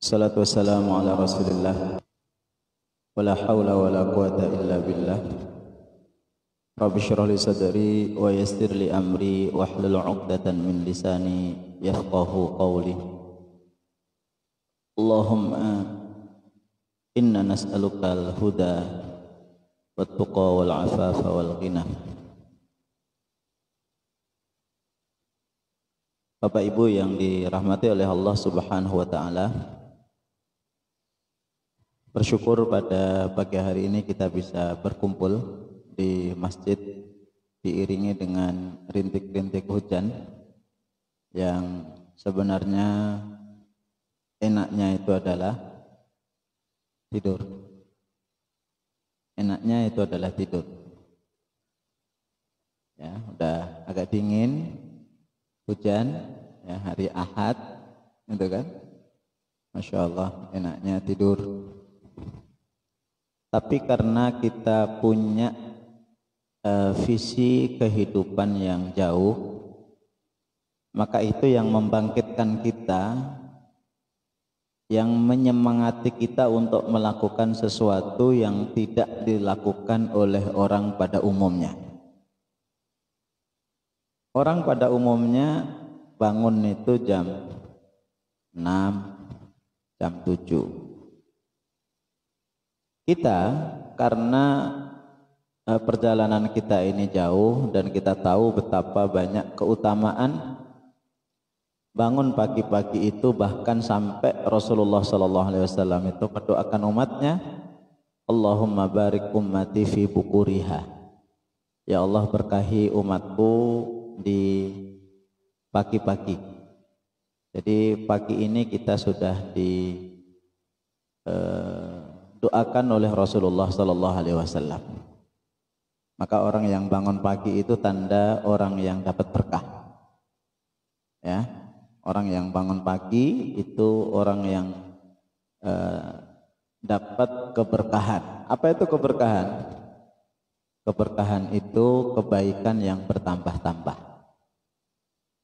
Salatu wassalamu ala rasulillah. Wala hawla wala quwata illa billah. Rabbi syrah li sadri wa yassir li amri wahlul 'uqdatan min lisani yafqahu qawli. Allahumma inna nas'aluka al-huda wat tuqa wal 'afafa wal ghina. Bapak Ibu yang dirahmati oleh Allah Subhanahu wa taala, bersyukur pada pagi hari ini kita bisa berkumpul di masjid diiringi dengan rintik-rintik hujan yang sebenarnya enaknya itu adalah tidur. Enaknya itu adalah tidur. Ya, udah agak dingin, hujan, ya, hari Ahad, gitu kan? Masya Allah, enaknya tidur. Tapi karena kita punya visi kehidupan yang jauh, maka itu yang membangkitkan kita, yang menyemangati kita untuk melakukan sesuatu yang tidak dilakukan oleh orang pada umumnya. Orang pada umumnya bangun itu jam 6, jam 7. Kita karena perjalanan kita ini jauh dan kita tahu betapa banyak keutamaan bangun pagi-pagi itu, bahkan sampai Rasulullah SAW itu mendoakan umatnya, Allahumma barik ummati fi bukuriha. Ya Allah, berkahi umatku di pagi-pagi. Jadi pagi ini kita sudah doakan oleh Rasulullah sallallahu alaihi wasallam. Maka orang yang bangun pagi itu tanda orang yang dapat berkah. Ya, orang yang bangun pagi itu orang yang dapat keberkahan. Apa itu keberkahan? Keberkahan itu kebaikan yang bertambah-tambah.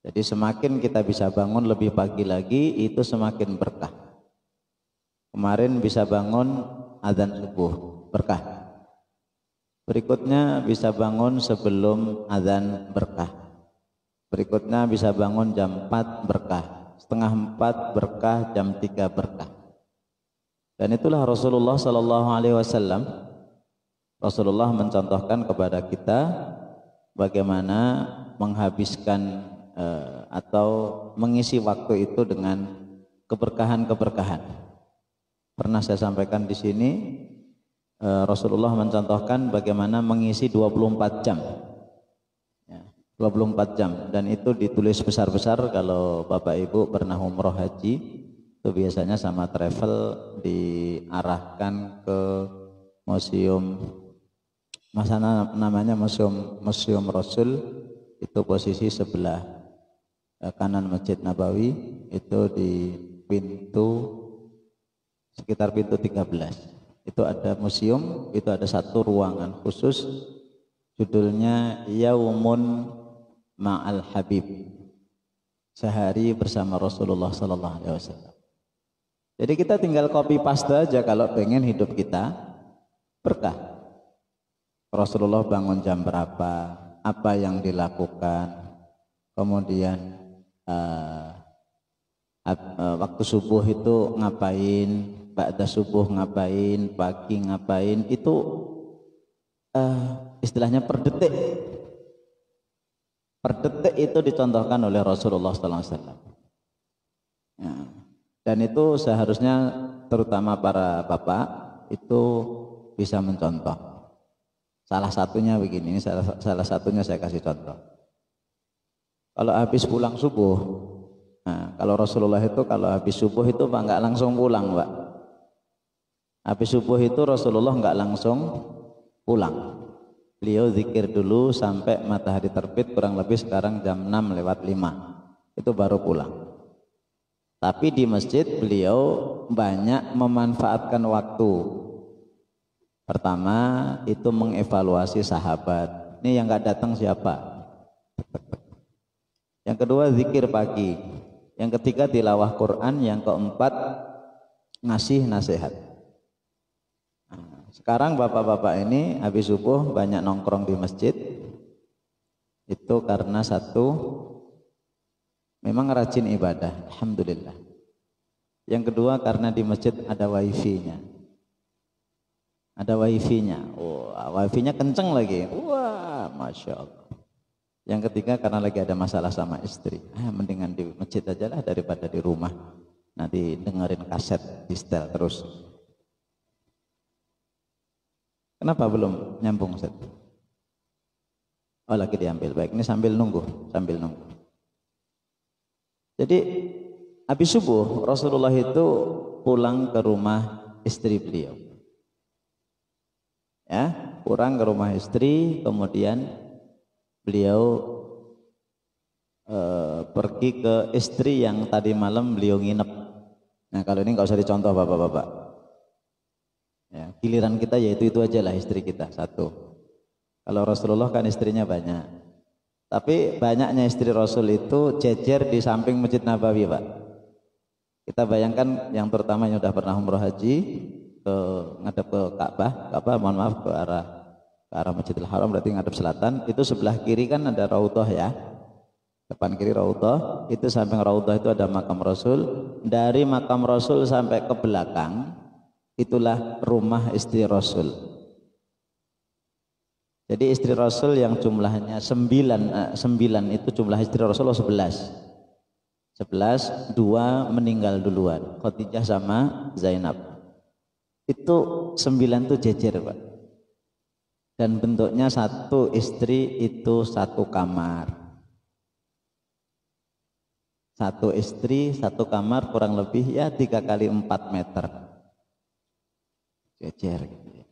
Jadi semakin kita bisa bangun lebih pagi lagi, itu semakin berkah. Kemarin bisa bangun azan subuh, berkah. Berikutnya bisa bangun sebelum azan, berkah. Berikutnya bisa bangun jam 4, berkah. Setengah 4 berkah, jam 3 berkah. Dan itulah Rasulullah sallallahu alaihi wasallam. Rasulullah mencontohkan kepada kita bagaimana menghabiskan atau mengisi waktu itu dengan keberkahan-keberkahan. Pernah saya sampaikan di sini, Rasulullah mencontohkan bagaimana mengisi 24 jam. Ya, 24 jam, dan itu ditulis besar-besar. Kalau Bapak Ibu pernah umroh haji, itu biasanya sama travel diarahkan ke museum, namanya Museum Rasul, itu posisi sebelah kanan Masjid Nabawi, itu di sekitar pintu 13. Itu ada museum, itu ada satu ruangan khusus, judulnya Yaumun Ma'al Habib, sehari bersama Rasulullah sallallahu alaihi wasallam. Jadi kita tinggal copy paste aja kalau pengen hidup kita berkah. Rasulullah bangun jam berapa, apa yang dilakukan, kemudian waktu subuh itu ngapain, ba'da subuh ngapain, pagi ngapain, itu istilahnya per detik. Per detik itu dicontohkan oleh Rasulullah SAW. Ya. Dan itu seharusnya terutama para bapak itu bisa mencontoh. Salah satunya begini, salah satunya saya kasih contoh. Kalau habis pulang subuh, nah, kalau Rasulullah itu kalau habis subuh itu Pak nggak langsung pulang, Pak. Habis subuh itu Rasulullah nggak langsung pulang. Beliau zikir dulu sampai matahari terbit, kurang lebih sekarang jam 6:05. Itu baru pulang. Tapi di masjid beliau banyak memanfaatkan waktu. Pertama itu mengevaluasi sahabat. Ini yang nggak datang siapa? Yang kedua zikir pagi. Yang ketiga tilawah Quran. Yang keempat ngasih nasihat. Nah, sekarang bapak-bapak ini habis subuh banyak nongkrong di masjid. Itu karena satu, memang rajin ibadah, alhamdulillah. Yang kedua karena di masjid ada wifi-nya. Ada wifi-nya. Wah, wifi-nya kenceng lagi. Wah, masya Allah. Yang ketiga karena lagi ada masalah sama istri. Mendingan di masjid aja lah daripada di rumah. Nanti dengerin kaset di setel terus. Kenapa belum nyambung Ustaz? Oh, lagi diambil. Baik, ini sambil nunggu. Jadi habis subuh Rasulullah itu pulang ke rumah istri beliau. Ya, pulang ke rumah istri, kemudian beliau pergi ke istri yang tadi malam beliau nginep. Nah, kalau ini nggak usah dicontoh bapak-bapak. Ya, giliran kita yaitu itu aja lah istri kita satu. Kalau Rasulullah kan istrinya banyak. Tapi banyaknya istri Rasul itu jejer di samping Masjid Nabawi, Pak. Kita bayangkan yang pertama yang sudah pernah umroh haji ke ngadep ke Ka'bah, mohon maaf ke arah Masjidil Haram, berarti ngadep selatan. Itu sebelah kiri kan ada Raudhah ya. Depan kiri Raudhah, itu samping Raudhah itu ada makam Rasul. Dari makam Rasul sampai ke belakang itulah rumah istri Rasul. Jadi istri Rasul yang jumlahnya 9 itu jumlah istri Rasul 11, 2 meninggal duluan, Khadijah sama Zainab. Itu 9 itu jejer, Pak. Dan bentuknya satu istri itu satu kamar. Satu istri satu kamar kurang lebih ya 3 kali 4 meter. Jejer gitu ya.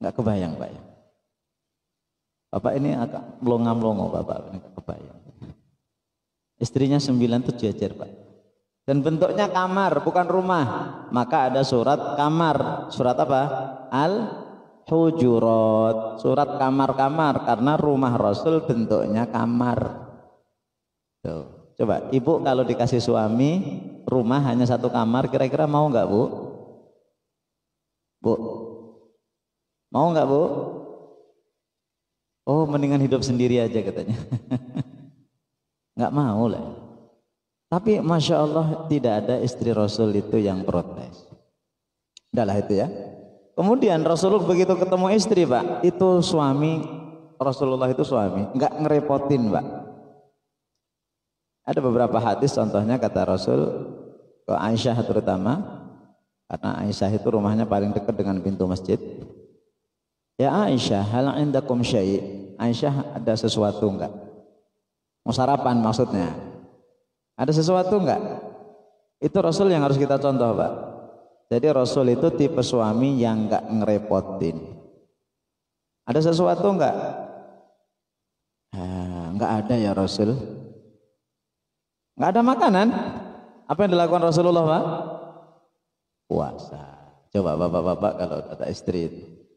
Nggak kebayang, Pak ya. Bapak ini agak melongo-melongo, Bapak ini nggak kebayang. Istrinya 9 itu jejer, Pak. Dan bentuknya kamar, bukan rumah. Maka ada surat kamar. Surat apa? Al-Hujurat. Surat kamar-kamar, karena rumah Rasul bentuknya kamar. Tuh. Coba, ibu kalau dikasih suami, rumah hanya satu kamar, kira-kira mau nggak, Bu? Bu? Mau nggak, Bu? Oh, mendingan hidup sendiri aja katanya. Nggak mau lah. Tapi Masya Allah tidak ada istri Rasul itu yang protes. Udahlah itu ya. Kemudian Rasulullah begitu ketemu istri, Pak, itu suami, Rasulullah itu suami, nggak ngerepotin, Pak. Ada beberapa hadis, contohnya kata Rasul ke Aisyah terutama, karena Aisyah itu rumahnya paling dekat dengan pintu masjid. Ya Aisyah, hal indakum syai'? Aisyah, ada sesuatu enggak? Mau sarapan maksudnya. Ada sesuatu enggak? Itu Rasul yang harus kita contoh, Pak. Jadi Rasul itu tipe suami yang enggak ngerepotin. Ada sesuatu enggak? Enggak ada ya Rasul. Enggak ada makanan. Apa yang dilakukan Rasulullah, Pak? Puasa. Coba bapak-bapak kalau ada istri,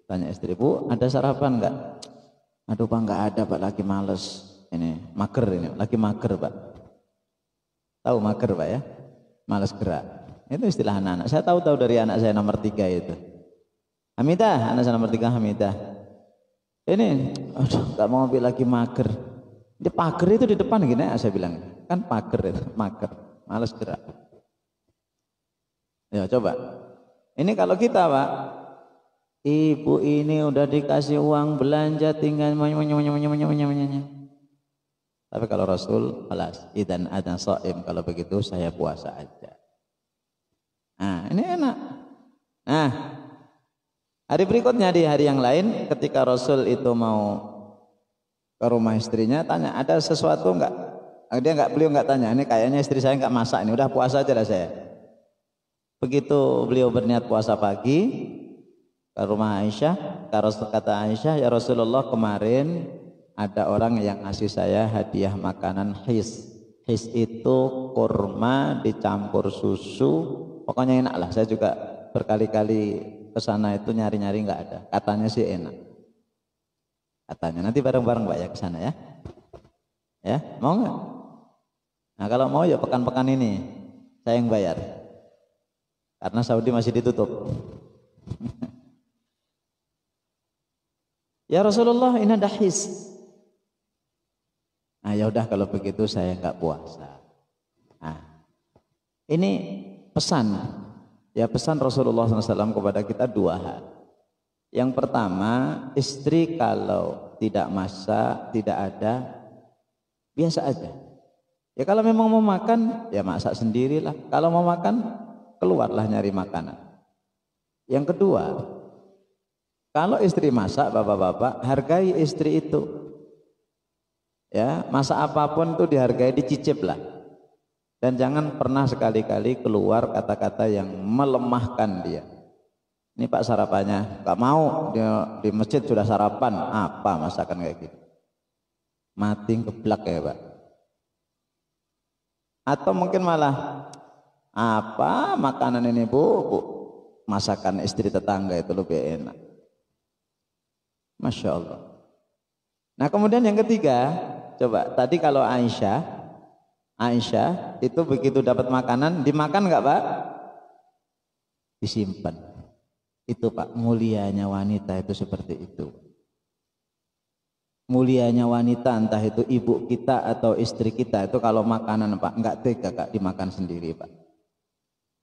tanya istri, Bu, ada sarapan enggak? Aduh Pak, enggak ada Pak, lagi males. Ini mager, ini lagi mager, Pak. Tahu mager, Pak ya? Males gerak. Itu istilah anak-anak. Saya tahu dari anak saya nomor 3 itu. Hamidah, anak saya nomor 3 Hamidah. Ini, aduh, nggak mau ambil lagi mager. Di pager itu di depan gini, saya bilang. Kan pager itu, mager, males gerak. Ya coba. Ini kalau kita, Pak, ibu ini udah dikasih uang belanja tinggal tapi kalau Rasul alas idan adan shaim, kalau begitu saya puasa aja. Nah, ini enak. Nah, hari berikutnya di hari yang lain ketika Rasul itu mau ke rumah istrinya, tanya ada sesuatu enggak? Beliau enggak tanya, ini kayaknya istri saya enggak masak, ini udah puasa aja lah saya. Begitu beliau berniat puasa pagi ke rumah Aisyah, kata Aisyah, ya Rasulullah, kemarin ada orang yang ngasih saya hadiah makanan his. His itu kurma dicampur susu, pokoknya enak lah. Saya juga berkali-kali ke sana itu nyari-nyari nggak ada. Katanya sih enak. Katanya nanti bareng-bareng Pak ya ke sana ya. Ya, mau nggak? Nah kalau mau ya pekan-pekan ini saya yang bayar. karena Saudi masih ditutup. Ya Rasulullah, ini ada his. Nah ya udah kalau begitu saya nggak puasa. Nah, ini pesan, ya pesan Rasulullah SAW kepada kita dua hal. Yang pertama, istri kalau tidak masak, tidak ada, biasa aja. Ya kalau memang mau makan, ya masak sendirilah. Kalau mau makan, keluarlah nyari makanan. Yang kedua, kalau istri masak, bapak-bapak, hargai istri itu. Ya, masak apapun itu dihargai, dicicip lah. Dan jangan pernah sekali-kali keluar kata-kata yang melemahkan dia. Ini Pak sarapannya, nggak mau, dia di masjid sudah sarapan, apa masakan kayak gitu? Mati ngeblak ya Pak. Atau mungkin malah, apa makanan ini bu, masakan istri tetangga itu lebih enak. Masya Allah. Nah kemudian yang ketiga, coba tadi kalau Aisyah itu begitu dapat makanan, dimakan nggak Pak? Disimpan. Itu Pak, mulianya wanita itu seperti itu. Mulianya wanita, entah itu ibu kita atau istri kita, itu kalau makanan Pak, nggak tega Kak dimakan sendiri Pak.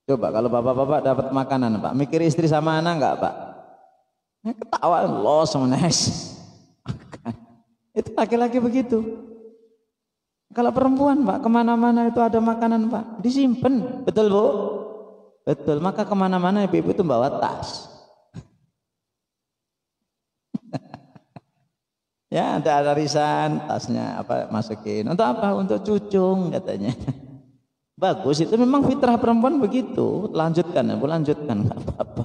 Coba kalau bapak-bapak dapat makanan Pak, mikir istri sama anak nggak Pak? Ketawa lo semenes. Itu laki-laki begitu. Kalau perempuan Pak, kemana-mana itu ada makanan Pak, disimpan, betul Bu? Betul, maka kemana-mana ibu-ibu itu bawa tas. Ya ada arisan, tasnya apa masukin. Untuk apa? Untuk cucung katanya. Bagus, itu memang fitrah perempuan begitu. Lanjutkan, Bu, lanjutkan, nggak apa-apa.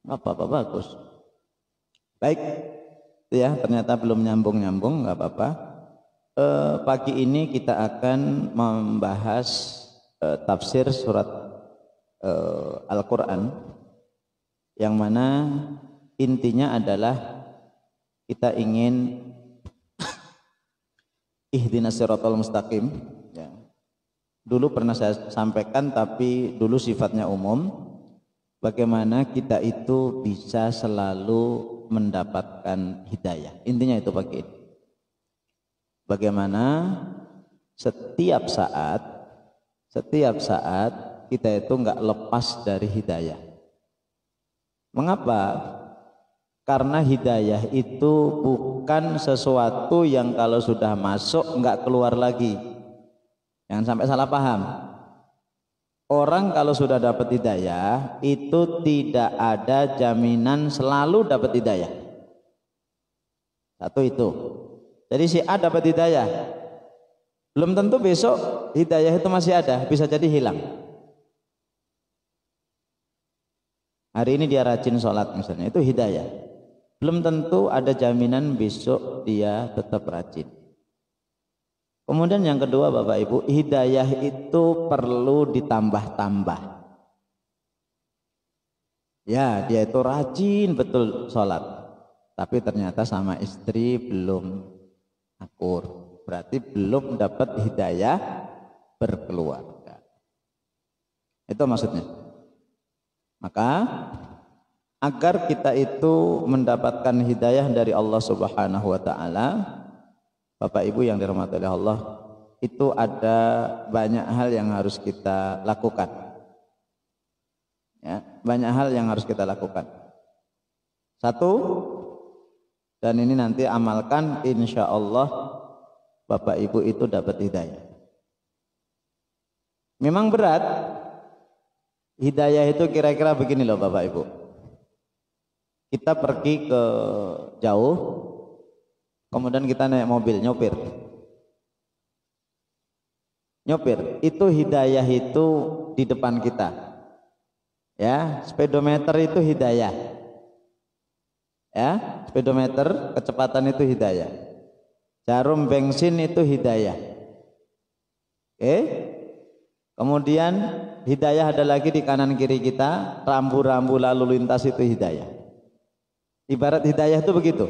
Nggak apa-apa, bagus. Baik, itu ya ternyata belum nyambung-nyambung, nggak apa-apa. Pagi ini kita akan membahas tafsir surat Al-Quran, yang mana intinya adalah kita ingin ihdinas siratal mustaqim. Ya. Dulu pernah saya sampaikan, tapi dulu sifatnya umum. Bagaimana kita itu bisa selalu mendapatkan hidayah. Intinya itu pagi ini. Bagaimana setiap saat kita itu nggak lepas dari hidayah. Mengapa? Karena hidayah itu bukan sesuatu yang kalau sudah masuk nggak keluar lagi. Jangan sampai salah paham. Orang kalau sudah dapat hidayah itu tidak ada jaminan selalu dapat hidayah. Satu itu. Jadi si A dapat hidayah, belum tentu besok hidayah itu masih ada, bisa jadi hilang. Hari ini dia rajin sholat misalnya, itu hidayah. Belum tentu ada jaminan besok dia tetap rajin. Kemudian yang kedua Bapak Ibu, hidayah itu perlu ditambah-tambah. Ya, dia itu rajin betul sholat, tapi ternyata sama istri belum akur, berarti belum dapat hidayah berkeluarga. Itu maksudnya. Maka agar kita itu mendapatkan hidayah dari Allah Subhanahu wa taala, Bapak Ibu yang dirahmati oleh Allah, itu ada banyak hal yang harus kita lakukan. Ya, banyak hal yang harus kita lakukan. Satu, dan ini nanti amalkan, insya Allah Bapak Ibu itu dapat hidayah. Memang berat. Hidayah itu kira-kira begini loh Bapak Ibu. Kita pergi ke jauh, kemudian kita naik mobil, nyopir. Itu hidayah itu di depan kita. Ya, speedometer itu hidayah. Ya, speedometer kecepatan itu hidayah. Jarum bensin itu hidayah. Oke. Kemudian hidayah ada lagi di kanan kiri kita, rambu-rambu lalu lintas itu hidayah. Ibarat hidayah itu begitu.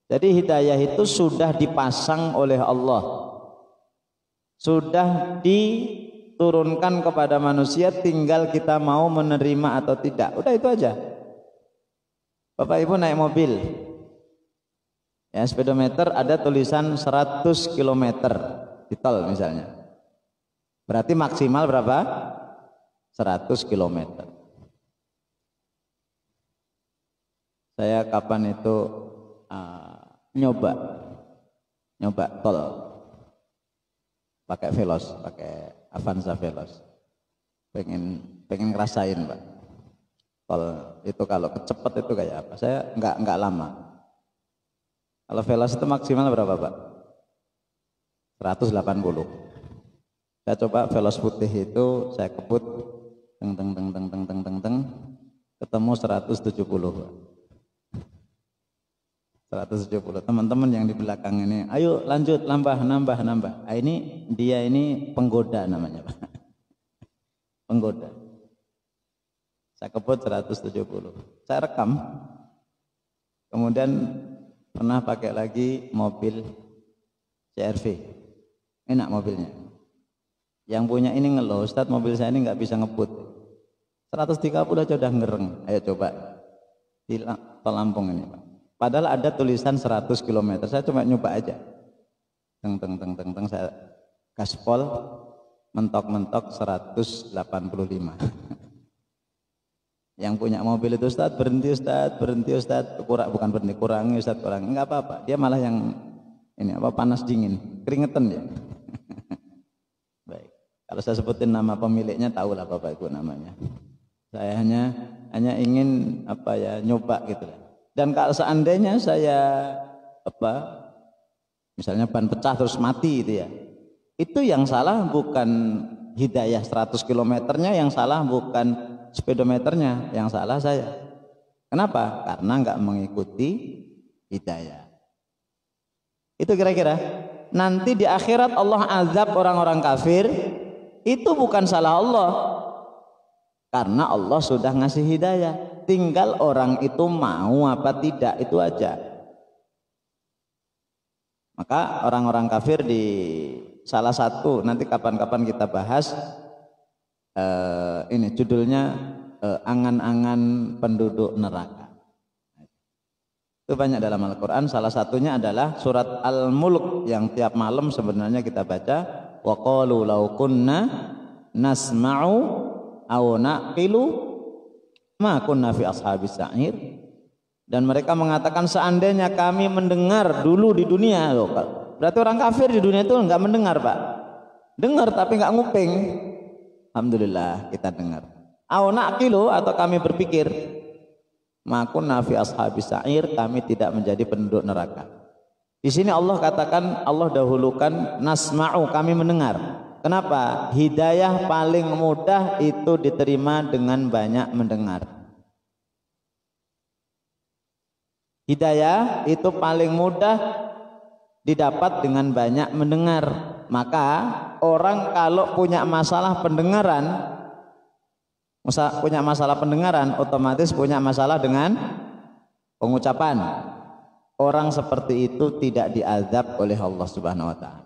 Jadi hidayah itu sudah dipasang oleh Allah, sudah diturunkan kepada manusia, tinggal kita mau menerima atau tidak. Udah itu aja. Bapak Ibu naik mobil, ya speedometer ada tulisan 100 km di tol misalnya. Berarti maksimal berapa? 100 km. Saya kapan itu nyoba tol pakai Veloz, pakai Avanza Veloz. Pengen ngerasain, Pak. Tol itu kalau kecepet itu kayak apa? Saya enggak lama. Kalau Veloz itu maksimal berapa, Pak? 180. Saya coba Veloz putih itu saya kebut ketemu 170. 170. Teman-teman yang di belakang ini, ayo lanjut, nambah. Ah, dia ini penggoda namanya, Pak. Penggoda. Saya kebut 170. Saya rekam. Kemudian pernah pakai lagi mobil CR-V. Enak mobilnya. Yang punya ini ngeluh, Ustadz mobil saya ini nggak bisa ngebut. 130 aja udah ngereng. Ayo coba di tol Lampung ini, Pak. Padahal ada tulisan 100 km. Saya cuma nyoba aja. Saya gaspol, mentok 185. Yang punya mobil itu, Ustadz berhenti Ustadz, bukan berhenti, kurangi Ustadz, kurangi. Enggak apa-apa. Dia malah yang ini panas dingin, keringetan ya. Baik. Kalau saya sebutin nama pemiliknya, tahulah Bapak Ibu namanya. Saya hanya ingin nyoba gitu lah. Dan kalau seandainya saya misalnya ban pecah terus mati itu ya, itu yang salah bukan hidayah 100 kilometernya, yang salah bukan speedometernya, yang salah saya. Kenapa? Karena nggak mengikuti hidayah. Itu kira-kira nanti di akhirat Allah azab orang-orang kafir, itu bukan salah Allah, karena Allah sudah ngasih hidayah. Tinggal orang itu mau apa tidak, itu aja. Maka orang-orang kafir di salah satu, nanti kapan-kapan kita bahas, ini judulnya angan-angan penduduk neraka. Itu banyak dalam Al-Quran. Salah satunya adalah surat Al-Mulk yang tiap malam sebenarnya kita baca. Wa qalu law kunna nasma'u aw naqilu ma kunna fi ashabis sa'ir. Dan mereka mengatakan seandainya kami mendengar dulu di dunia. Loh, berarti orang kafir di dunia itu enggak mendengar, Pak. Dengar tapi enggak nguping. Alhamdulillah kita dengar. Aw naqilu, atau kami berpikir, ma kunna fi ashabis sa'ir, kami tidak menjadi penduduk neraka. Di sini Allah katakan, Allah dahulukan nasma'u, kami mendengar. Kenapa? Hidayah paling mudah itu diterima dengan banyak mendengar. Hidayah itu paling mudah didapat dengan banyak mendengar. Maka orang kalau punya masalah pendengaran, otomatis punya masalah dengan pengucapan. Orang seperti itu tidak diazab oleh Allah Subhanahu wa taala.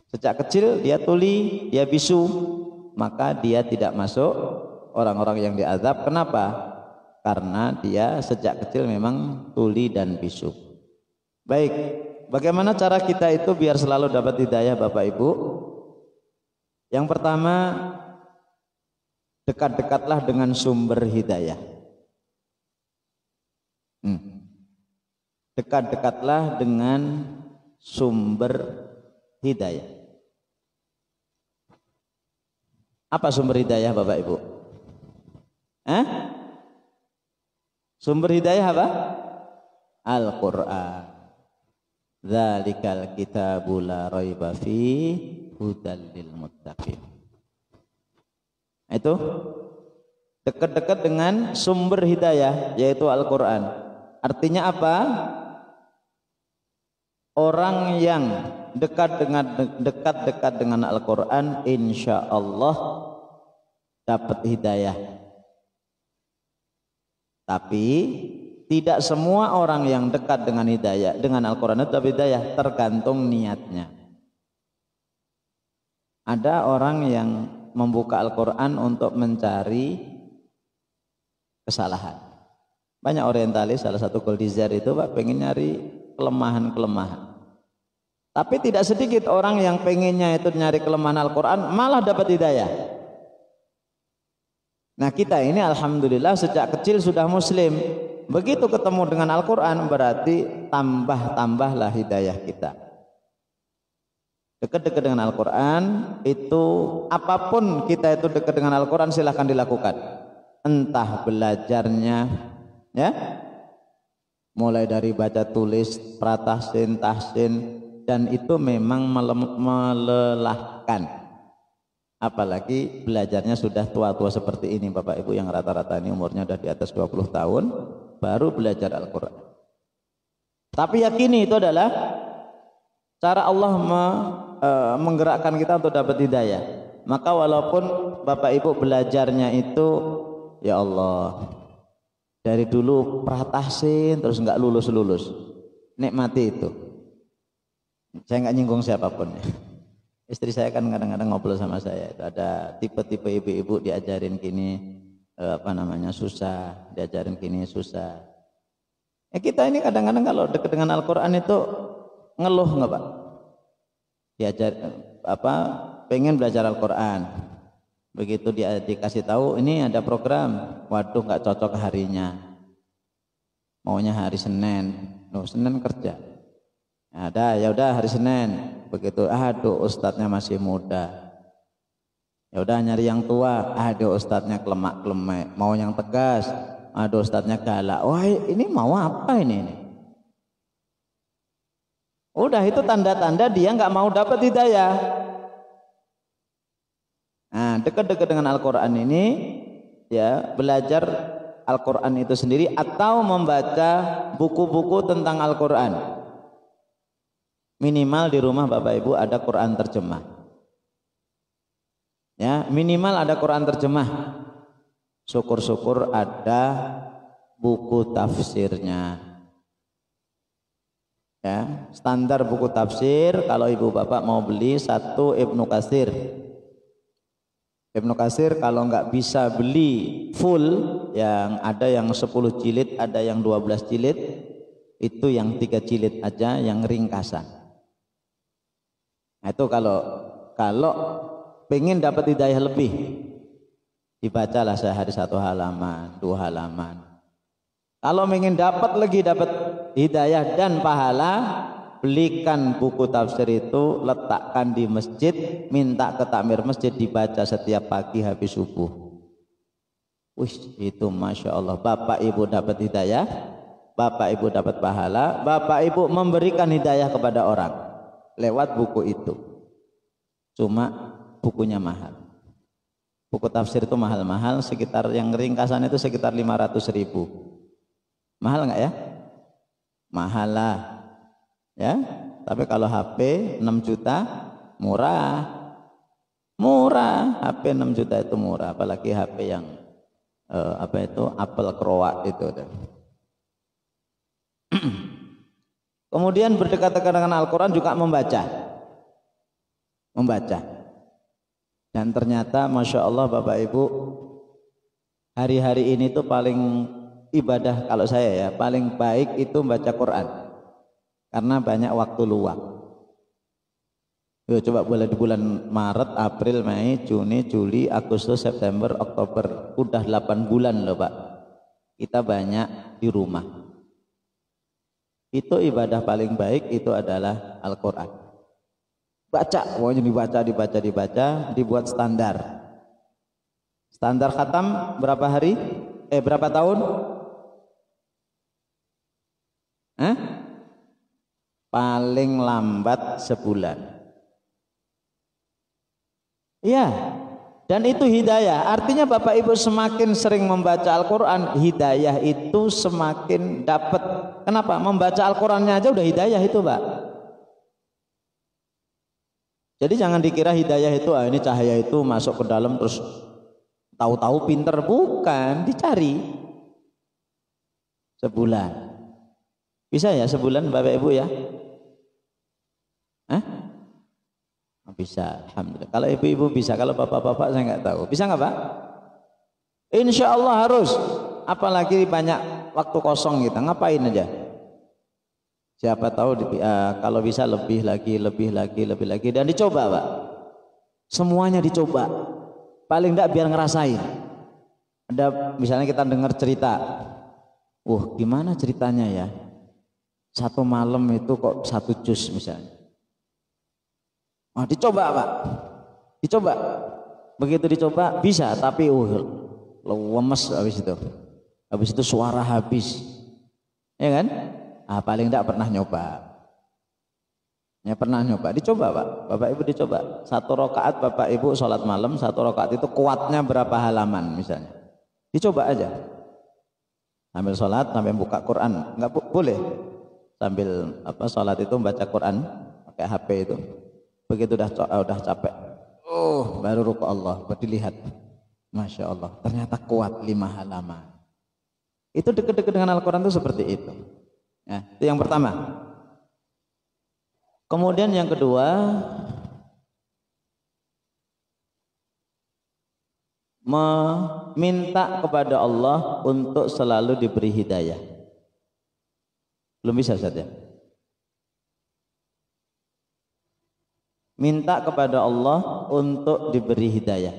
Sejak kecil dia tuli, dia bisu, maka dia tidak masuk orang-orang yang diazab. Kenapa? Karena dia sejak kecil memang tuli dan bisu. Baik, bagaimana cara kita itu biar selalu dapat hidayah, Bapak Ibu? Yang pertama, dekat-dekatlah dengan sumber hidayah. Dekat-dekatlah dengan sumber hidayah. Apa sumber hidayah, Bapak Ibu? Sumber hidayah apa? Al-Quran. Dzalikal kitabu la raiba fihi hudal lil muttaqin. Itu dekat-dekat dengan sumber hidayah, yaitu Al-Quran. Artinya apa? Orang yang dekat dengan Al-Quran, insya Allah dapat hidayah. Tapi tidak semua orang yang dekat dengan hidayah, dengan Al-Quran itu dapat hidayah, tergantung niatnya. Ada orang yang membuka Al-Quran untuk mencari kesalahan. Banyak orientalis, salah satu Goldizer itu Pak, pengen nyari kelemahan-kelemahan. Tapi tidak sedikit orang yang pengennya itu nyari kelemahan Al-Quran malah dapat hidayah. Nah kita ini alhamdulillah sejak kecil sudah muslim. Begitu ketemu dengan Al-Quran berarti tambah-tambahlah hidayah kita. Dekat-dekat dengan Al-Quran itu apapun kita itu dekat dengan Al-Quran silahkan dilakukan. Entah belajarnya ya, mulai dari baca tulis, pratahsin, tahsin, dan itu memang melelahkan. Apalagi belajarnya sudah tua-tua seperti ini Bapak Ibu yang rata-rata ini umurnya sudah di atas 20 tahun baru belajar Al-Quran. Tapi yakini itu adalah cara Allah menggerakkan kita untuk dapat hidayah. Maka walaupun Bapak Ibu belajarnya itu ya Allah dari dulu pratahsin terus nggak lulus, nikmati itu. Saya nggak nyinggung siapapun ya. Istri saya kan kadang-kadang ngobrol sama saya, itu ada tipe-tipe ibu-ibu diajarin gini susah, diajarin gini susah. Kita ini kadang-kadang kalau dekat dengan Al-Quran itu ngeluh nggak Pak? Diajar pengen belajar Al-Quran. Begitu dia dikasih tahu ini ada program, waduh nggak cocok harinya. Maunya hari Senin, Senin kerja. Ada ya udah hari Senin. Begitu aduh ustadznya masih muda. Ya udah nyari yang tua, aduh ustadznya kelemak-kelemek. Mau yang tegas, aduh ustadznya galak. Wah ini mau apa ini? Udah itu tanda-tanda dia nggak mau dapat hidayah. Nah dekat-dekat dengan Al-Quran ini ya belajar Al-Quran itu sendiri atau membaca buku-buku tentang Al-Quran. Minimal di rumah Bapak Ibu ada Quran terjemah. Ya, minimal ada Quran terjemah. Syukur-syukur ada buku tafsirnya. Ya, standar buku tafsir kalau Ibu Bapak mau beli satu Ibnu Katsir. Ibnu Katsir kalau nggak bisa beli full, yang ada yang 10 jilid, ada yang 12 jilid, itu yang 3 jilid aja yang ringkasan. Nah, itu kalau pengen dapat hidayah lebih, dibacalah sehari 1 halaman, 2 halaman. Kalau ingin dapat hidayah dan pahala, belikan buku tafsir itu, letakkan di masjid, minta ke takmir masjid dibaca setiap pagi habis subuh. Wih, itu Masya Allah, Bapak Ibu dapat hidayah, Bapak Ibu dapat pahala, Bapak Ibu memberikan hidayah kepada orang lewat buku itu. Cuma bukunya mahal. Buku tafsir itu mahal-mahal, sekitar yang ringkasan itu sekitar 500.000. Mahal nggak ya? Mahal lah. Ya, tapi kalau HP 6 juta murah. Murah, HP 6 juta itu murah, apalagi HP yang Apple Croak itu. Kemudian berdekatan dengan Al-Quran juga membaca. Dan ternyata Masya Allah Bapak Ibu, hari-hari ini tuh paling ibadah kalau saya ya, paling baik itu membaca Quran. Karena banyak waktu luang. Yuk coba boleh di bulan Maret, April, Mei, Juni, Juli, Agustus, September, Oktober. Udah 8 bulan loh Pak. Kita banyak di rumah. Itu ibadah paling baik itu adalah Al-Quran. Baca, pokoknya dibaca, dibuat standar. Standar khatam berapa hari? Berapa tahun? Paling lambat sebulan. Iya, dan itu hidayah. Artinya Bapak Ibu semakin sering membaca Al-Quran, hidayah itu semakin dapat. Kenapa? Membaca Al-Qurannya aja udah hidayah itu Pak. Jadi jangan dikira hidayah itu ini cahaya itu masuk ke dalam terus tahu-tahu pinter. Bukan, dicari. Sebulan. Bisa ya sebulan Bapak Ibu ya? bisa, alhamdulillah. Kalau ibu-ibu bisa, kalau bapak-bapak saya nggak tahu. Bisa nggak Pak? Insya Allah harus. Apalagi banyak waktu kosong kita, ngapain aja. Siapa tahu kalau bisa lebih lagi, dan dicoba Pak. Semuanya dicoba. Paling enggak biar ngerasain. Ada misalnya kita dengar cerita, gimana ceritanya ya? Satu malam itu kok 1 juz misalnya. Dicoba Pak. Dicoba. Begitu dicoba bisa, tapi lemes habis itu. Habis itu suara habis. Ya kan? Paling enggak pernah nyoba. Ya pernah nyoba, dicoba Pak. Bapak Ibu dicoba. 1 rakaat Bapak Ibu sholat malam, 1 rakaat itu kuatnya berapa halaman misalnya. Dicoba aja. Sambil sholat, sambil buka Quran. Enggak boleh. Sambil sholat itu baca Quran pakai HP itu. Begitu udah capek. Baru ruku Allah, dilihat. Masya Allah, ternyata kuat 5 halaman. Itu dekat-dekat dengan Al-Quran itu seperti itu. Ya, itu yang pertama. Kemudian yang kedua, meminta kepada Allah untuk selalu diberi hidayah. Belum bisa Ustaz ya? Minta kepada Allah untuk diberi hidayah.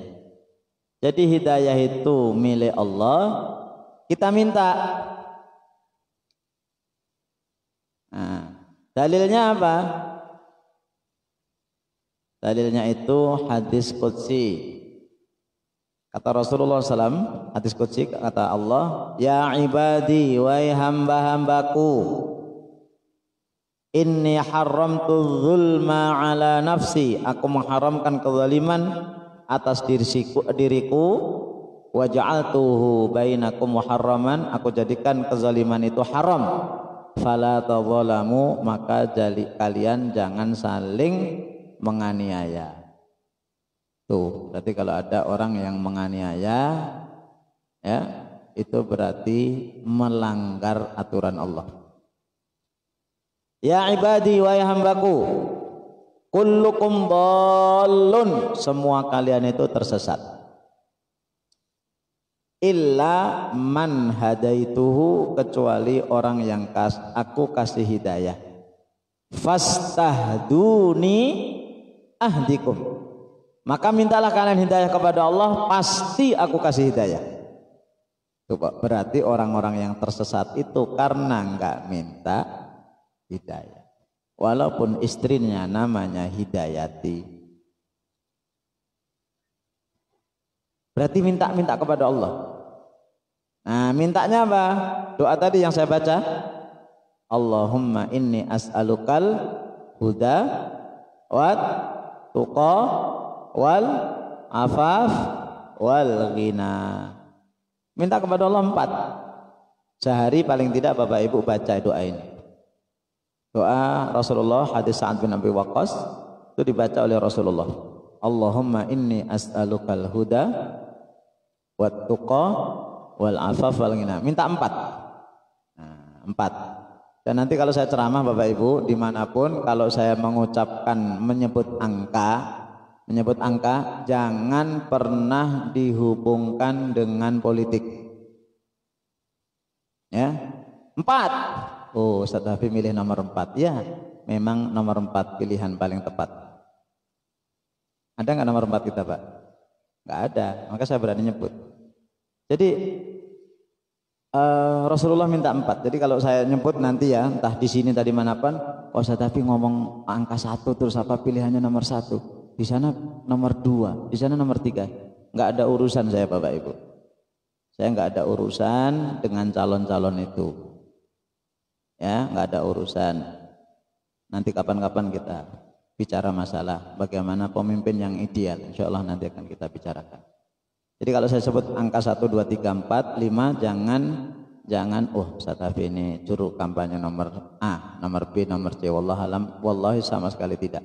Jadi hidayah itu milik Allah, kita minta. Dalilnya apa? Dalilnya itu hadis qudsi. Kata Rasulullah SAW, hadis qudsi, kata Allah, ya ibadi, wahai hamba-hambaku, inni haramtu zulma ala nafsi, aku mengharamkan kezaliman atas diriku, wa ja'altuhu bainakum muharraman, aku jadikan kezaliman itu haram. Fala tadzalamu, maka kalian jangan saling menganiaya. Tuh, berarti kalau ada orang yang menganiaya, ya, itu berarti melanggar aturan Allah. Ya ibadi, wahai hambaku, kullukum dhallun, semua kalian itu tersesat. Illa man hadaituhu, kecuali orang yang aku kasih hidayah. Fastahduni ahdikum, maka mintalah kalian hidayah kepada Allah, pasti aku kasih hidayah. Berarti orang-orang yang tersesat itu karena enggak minta hidayah, walaupun istrinya namanya Hidayati. Berarti minta kepada Allah. Nah, mintanya apa? Doa tadi yang saya baca, Allahumma inni as'alukal huda wat tuqa wal afaf wal ghina. Minta kepada Allah 4. Sehari paling tidak Bapak Ibu baca doa ini. Doa Rasulullah, hadis Sa'ad bin Abi Waqqas, itu dibaca oleh Rasulullah. Allahumma inni as'alukal huda wat tuqa wal afaf wal ghina. Minta 4. Nah, 4. Dan nanti kalau saya ceramah Bapak Ibu dimanapun, kalau saya mengucapkan menyebut angka, jangan pernah dihubungkan dengan politik. Ya, 4. Ustaz Hafi milih nomor 4. Ya, memang nomor 4 pilihan paling tepat. Ada nggak nomor 4 kita Pak? Nggak ada, maka saya berani nyebut. Jadi Rasulullah minta 4. Jadi kalau saya nyebut nanti ya, entah di sini tadi manapun, Ustaz Hafi ngomong angka 1 terus apa pilihannya nomor 1, di sana nomor 2, di sana nomor 3. Nggak ada urusan saya Bapak Ibu. Saya nggak ada urusan dengan calon-calon itu. Ya, nggak ada urusan. Nanti kapan-kapan kita bicara masalah bagaimana pemimpin yang ideal. Insya Allah nanti akan kita bicarakan. Jadi kalau saya sebut angka 1, 2, 3, 4, 5, jangan Ustaz Hafi ini juru kampanye nomor A, nomor B, nomor C. Wallahualam, wallahi sama sekali tidak.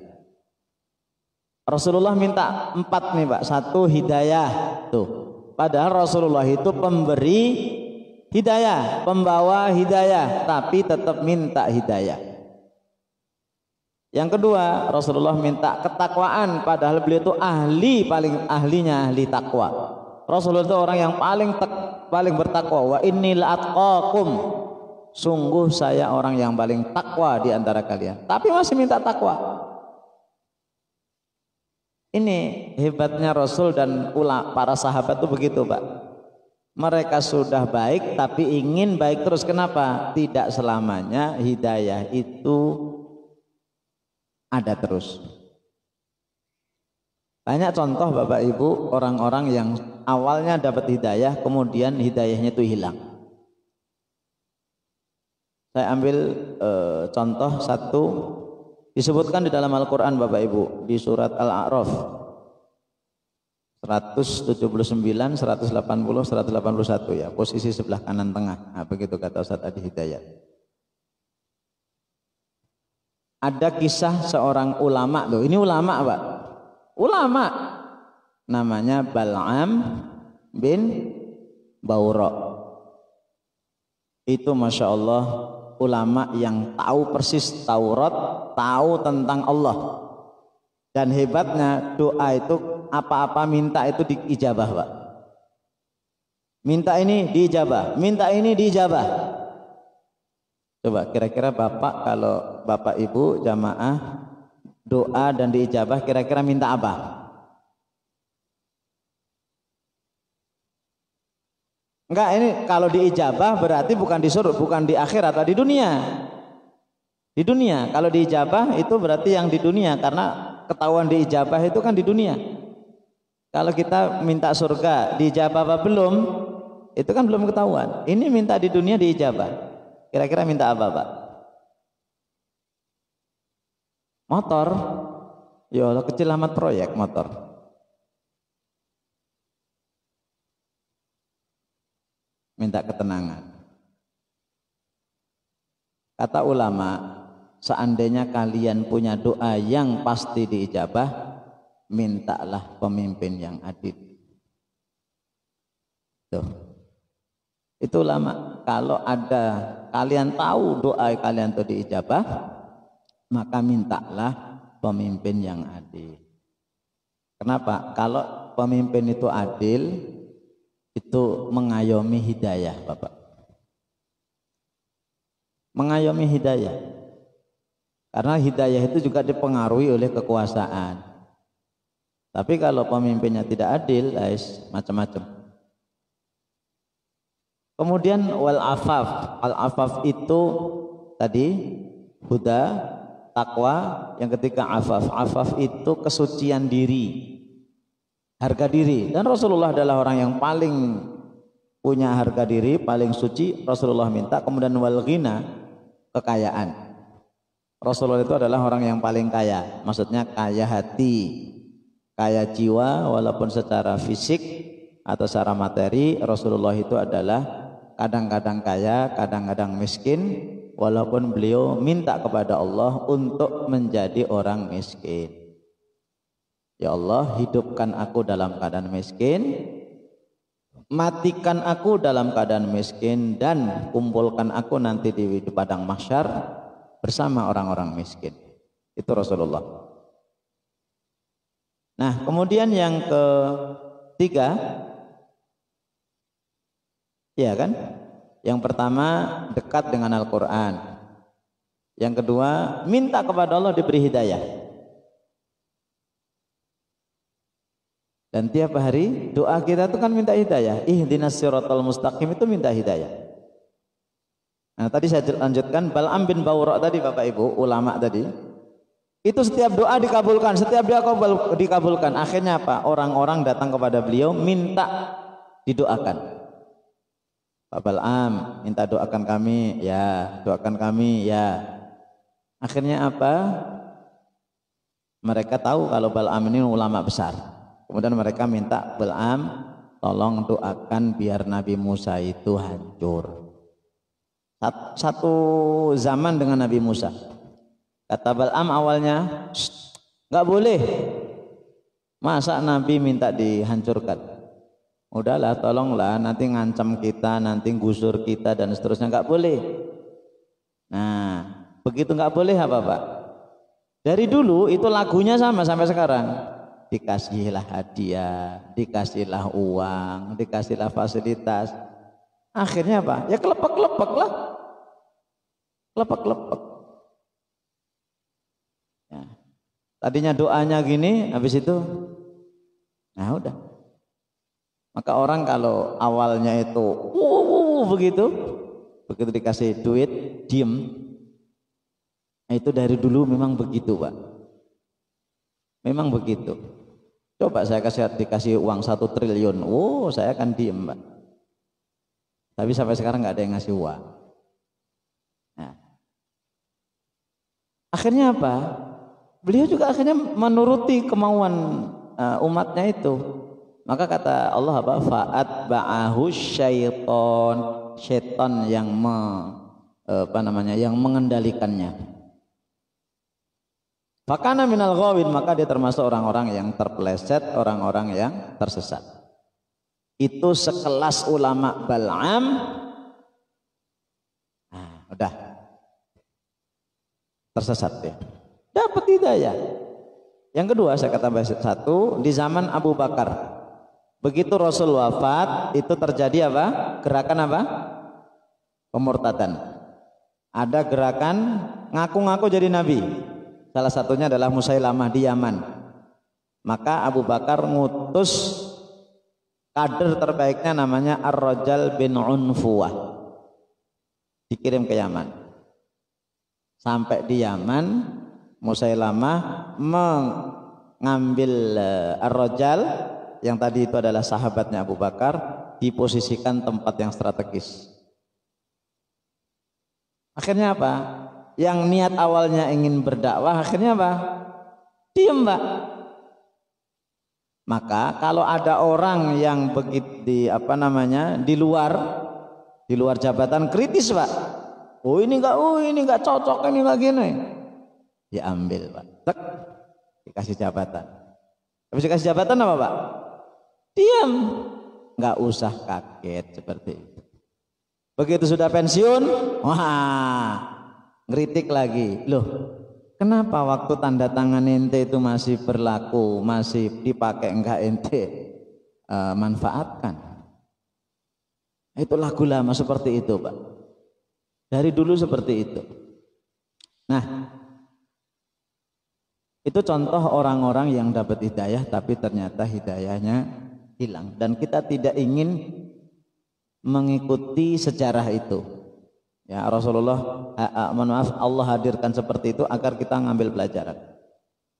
Rasulullah minta 4 nih Pak. 1 hidayah. Tuh. Padahal Rasulullah itu pemberi hidayah, pembawa hidayah, tapi tetap minta hidayah. Yang kedua, Rasulullah minta ketakwaan, padahal beliau itu paling ahlinya ahli takwa. Rasulullah itu orang yang paling bertakwa. Wa inni la'atqakum, sungguh saya orang yang paling takwa di antara kalian. Tapi masih minta takwa. Ini hebatnya Rasul dan para sahabat itu begitu, Pak. Mereka sudah baik tapi ingin baik terus. Kenapa? Tidak selamanya hidayah itu ada terus. Banyak contoh Bapak Ibu, orang-orang yang awalnya dapat hidayah kemudian hidayahnya itu hilang. Saya ambil contoh satu, disebutkan di dalam Al-Quran Bapak Ibu, di surat Al-A'raf 179, 180, 181 ya, posisi sebelah kanan tengah. Nah, begitu kata Ustaz Adi Hidayat. Ada kisah seorang ulama loh, ini ulama Pak, ulama namanya Bal'am bin Baura. Itu Masya Allah ulama yang tahu persis Taurat, tahu tentang Allah. Dan hebatnya doa itu apa-apa minta itu diijabah Pak. Minta ini diijabah, minta ini diijabah. Coba kira-kira Bapak, kalau Bapak Ibu jamaah doa dan diijabah, kira-kira minta apa? Enggak, ini kalau diijabah berarti bukan di surga, bukan di akhirat atau di dunia. Di dunia, kalau diijabah itu berarti yang di dunia, karena ketahuan diijabah itu kan di dunia. Kalau kita minta surga, diijabah apa belum? Itu kan belum ketahuan. Ini minta di dunia diijabah. Kira-kira minta apa Pak? Motor. Ya Allah, kecil amat proyek motor. Minta ketenangan. Kata ulama, seandainya kalian punya doa yang pasti diijabah, mintalah pemimpin yang adil. Tuh. Itu ulama, kalau ada kalian tahu doa kalian itu diijabah, maka mintalah pemimpin yang adil. Kenapa? Kalau pemimpin itu adil, itu mengayomi hidayah Bapak. Mengayomi hidayah. Karena hidayah itu juga dipengaruhi oleh kekuasaan. Tapi kalau pemimpinnya tidak adil, macam-macam. Kemudian wal afaf, al afaf itu tadi huda, takwa. Yang ketiga afaf, afaf itu kesucian diri, harga diri. Dan Rasulullah adalah orang yang paling punya harga diri, paling suci. Rasulullah minta. Kemudian wal ghina, kekayaan. Rasulullah itu adalah orang yang paling kaya, maksudnya kaya hati, kaya jiwa. Walaupun secara fisik atau secara materi Rasulullah itu adalah kadang-kadang kaya, kadang-kadang miskin, walaupun beliau minta kepada Allah untuk menjadi orang miskin. Ya Allah, hidupkan aku dalam keadaan miskin, matikan aku dalam keadaan miskin, dan kumpulkan aku nanti di padang mahsyar bersama orang-orang miskin. Itu Rasulullah. Nah, kemudian yang ketiga, ya kan? Yang pertama dekat dengan Al-Quran. Yang kedua minta kepada Allah diberi hidayah. Dan tiap hari doa kita itu kan minta hidayah. Ihdinas siratal mustaqim, itu minta hidayah. Nah tadi saya lanjutkan Bal'am bin Baura tadi Bapak Ibu, ulama tadi. Itu setiap doa dikabulkan, setiap doa dikabulkan. Akhirnya apa? Orang-orang datang kepada beliau minta didoakan. Pak Bal'am minta doakan kami, ya doakan kami, ya. Akhirnya apa? Mereka tahu kalau Bal'am ini ulama besar. Kemudian mereka minta Bal'am, tolong doakan biar Nabi Musa itu hancur. Satu zaman dengan Nabi Musa. Kata Bal'am awalnya, nggak boleh. Masa Nabi minta dihancurkan? Udahlah, tolonglah, nanti ngancam kita, nanti gusur kita dan seterusnya, nggak boleh. Nah, begitu nggak boleh apa Pak? Dari dulu itu lagunya sama sampai sekarang. Dikasihlah hadiah, dikasihlah uang, dikasihlah fasilitas. Akhirnya apa? Ya kelepek-kelepek lah. Kelepek-kelepek. Ya. Tadinya doanya gini, habis itu, nah udah. Maka orang kalau awalnya itu, begitu dikasih duit, diem. Nah, itu dari dulu memang begitu, Pak. Memang begitu. Coba saya dikasih uang 1 triliun, saya akan diem, Pak. Tapi sampai sekarang nggak ada yang ngasih uang. Nah. Akhirnya apa? Beliau juga akhirnya menuruti kemauan umatnya itu. Maka kata Allah apa? Fa'at ba'ahu syaiton, syaitan yang yang mengendalikannya. Fakana minal ghawin, maka dia termasuk orang-orang yang terpeleset, orang-orang yang tersesat. Itu sekelas ulama Bal'am. Nah, udah tersesat dia. Dapat hidayah. Yang kedua saya kata satu, di zaman Abu Bakar. Begitu Rasul wafat, itu terjadi apa? Gerakan apa? Pemurtadan. Ada gerakan ngaku-ngaku jadi nabi. Salah satunya adalah Musailamah di Yaman. Maka Abu Bakar ngutus kader terbaiknya namanya Ar-Rajal bin Unfuwah. Dikirim ke Yaman. Sampai di Yaman, Musailamah mengambil Ar-Rajal yang tadi itu adalah sahabatnya Abu Bakar, diposisikan tempat yang strategis. Akhirnya apa? Yang niat awalnya ingin berdakwah, akhirnya apa? Diam, Pak. Maka kalau ada orang yang begitu di luar jabatan kritis, Pak. Ini enggak cocok, ini enggak gini. Diambil, Pak. Tek, dikasih jabatan. Habis dikasih jabatan apa, Pak? Diam. Enggak usah kaget seperti itu. Begitu sudah pensiun, ngeritik lagi. Loh, kenapa waktu tanda tangan ente itu masih berlaku, masih dipakai, enggak ente manfaatkan? Itu lagu lama seperti itu, Pak. Dari dulu seperti itu. Nah, itu contoh orang-orang yang dapat hidayah tapi ternyata hidayahnya hilang. Dan kita tidak ingin mengikuti sejarah itu. Ya, Rasulullah, Allah hadirkan seperti itu agar kita ngambil pelajaran.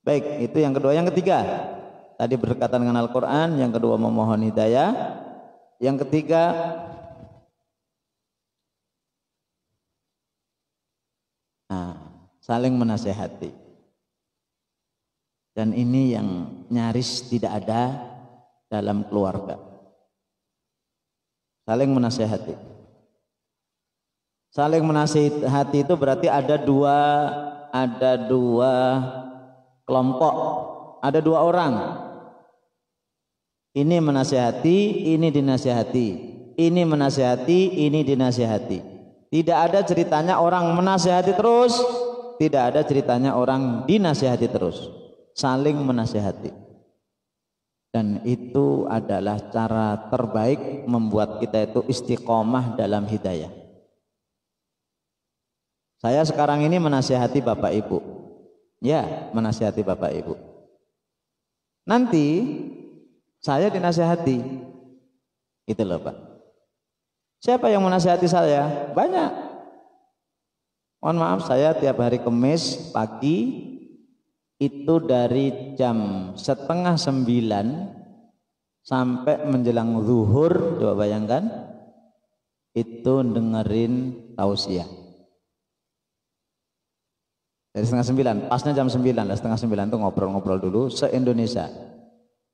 Baik, itu yang kedua. Yang ketiga, tadi berdekatan dengan Al-Quran. Yang kedua, memohon hidayah. Yang ketiga, saling menasehati. Dan ini yang nyaris tidak ada dalam keluarga. Saling menasehati. Saling menasihati itu berarti ada dua kelompok, ada dua orang. Ini menasihati, ini dinasihati. Ini menasihati, ini dinasihati. Tidak ada ceritanya orang menasihati terus, tidak ada ceritanya orang dinasihati terus. Saling menasihati. Dan itu adalah cara terbaik membuat kita itu istiqomah dalam hidayah. Saya sekarang ini menasihati Bapak Ibu. Ya, menasihati Bapak Ibu. Nanti saya dinasihati. Gitu loh, Pak. Siapa yang menasihati saya? Banyak. Mohon maaf, saya tiap hari Kamis pagi itu dari jam 8:30 sampai menjelang zuhur, coba bayangkan, itu dengerin tausiah. Dari 8:30, pasnya jam 9, 8:30 itu ngobrol-ngobrol dulu se-Indonesia.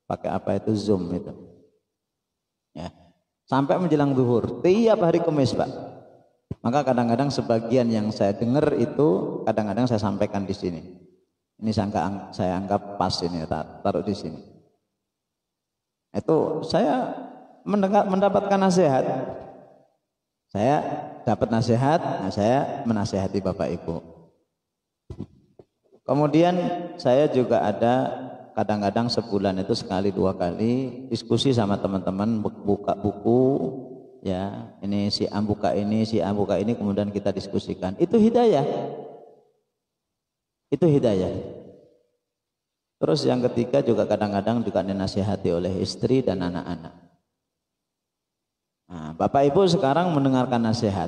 Pakai apa itu? Zoom itu. Ya. Sampai menjelang zuhur, tiap hari Kamis, Pak. Maka kadang-kadang sebagian yang saya dengar itu kadang-kadang saya sampaikan di sini. Ini saya anggap pas ini, taruh di sini. Itu saya mendapatkan nasihat. Saya dapat nasihat, nah saya menasihati Bapak Ibu. Kemudian saya juga ada kadang-kadang sebulan itu sekali 2 kali diskusi sama teman-teman, buka buku, ya ini si A buka ini, si A buka ini, kemudian kita diskusikan. Itu hidayah. Itu hidayah. Terus yang ketiga juga kadang-kadang juga dinasihati oleh istri dan anak-anak. Nah, Bapak Ibu sekarang mendengarkan nasihat.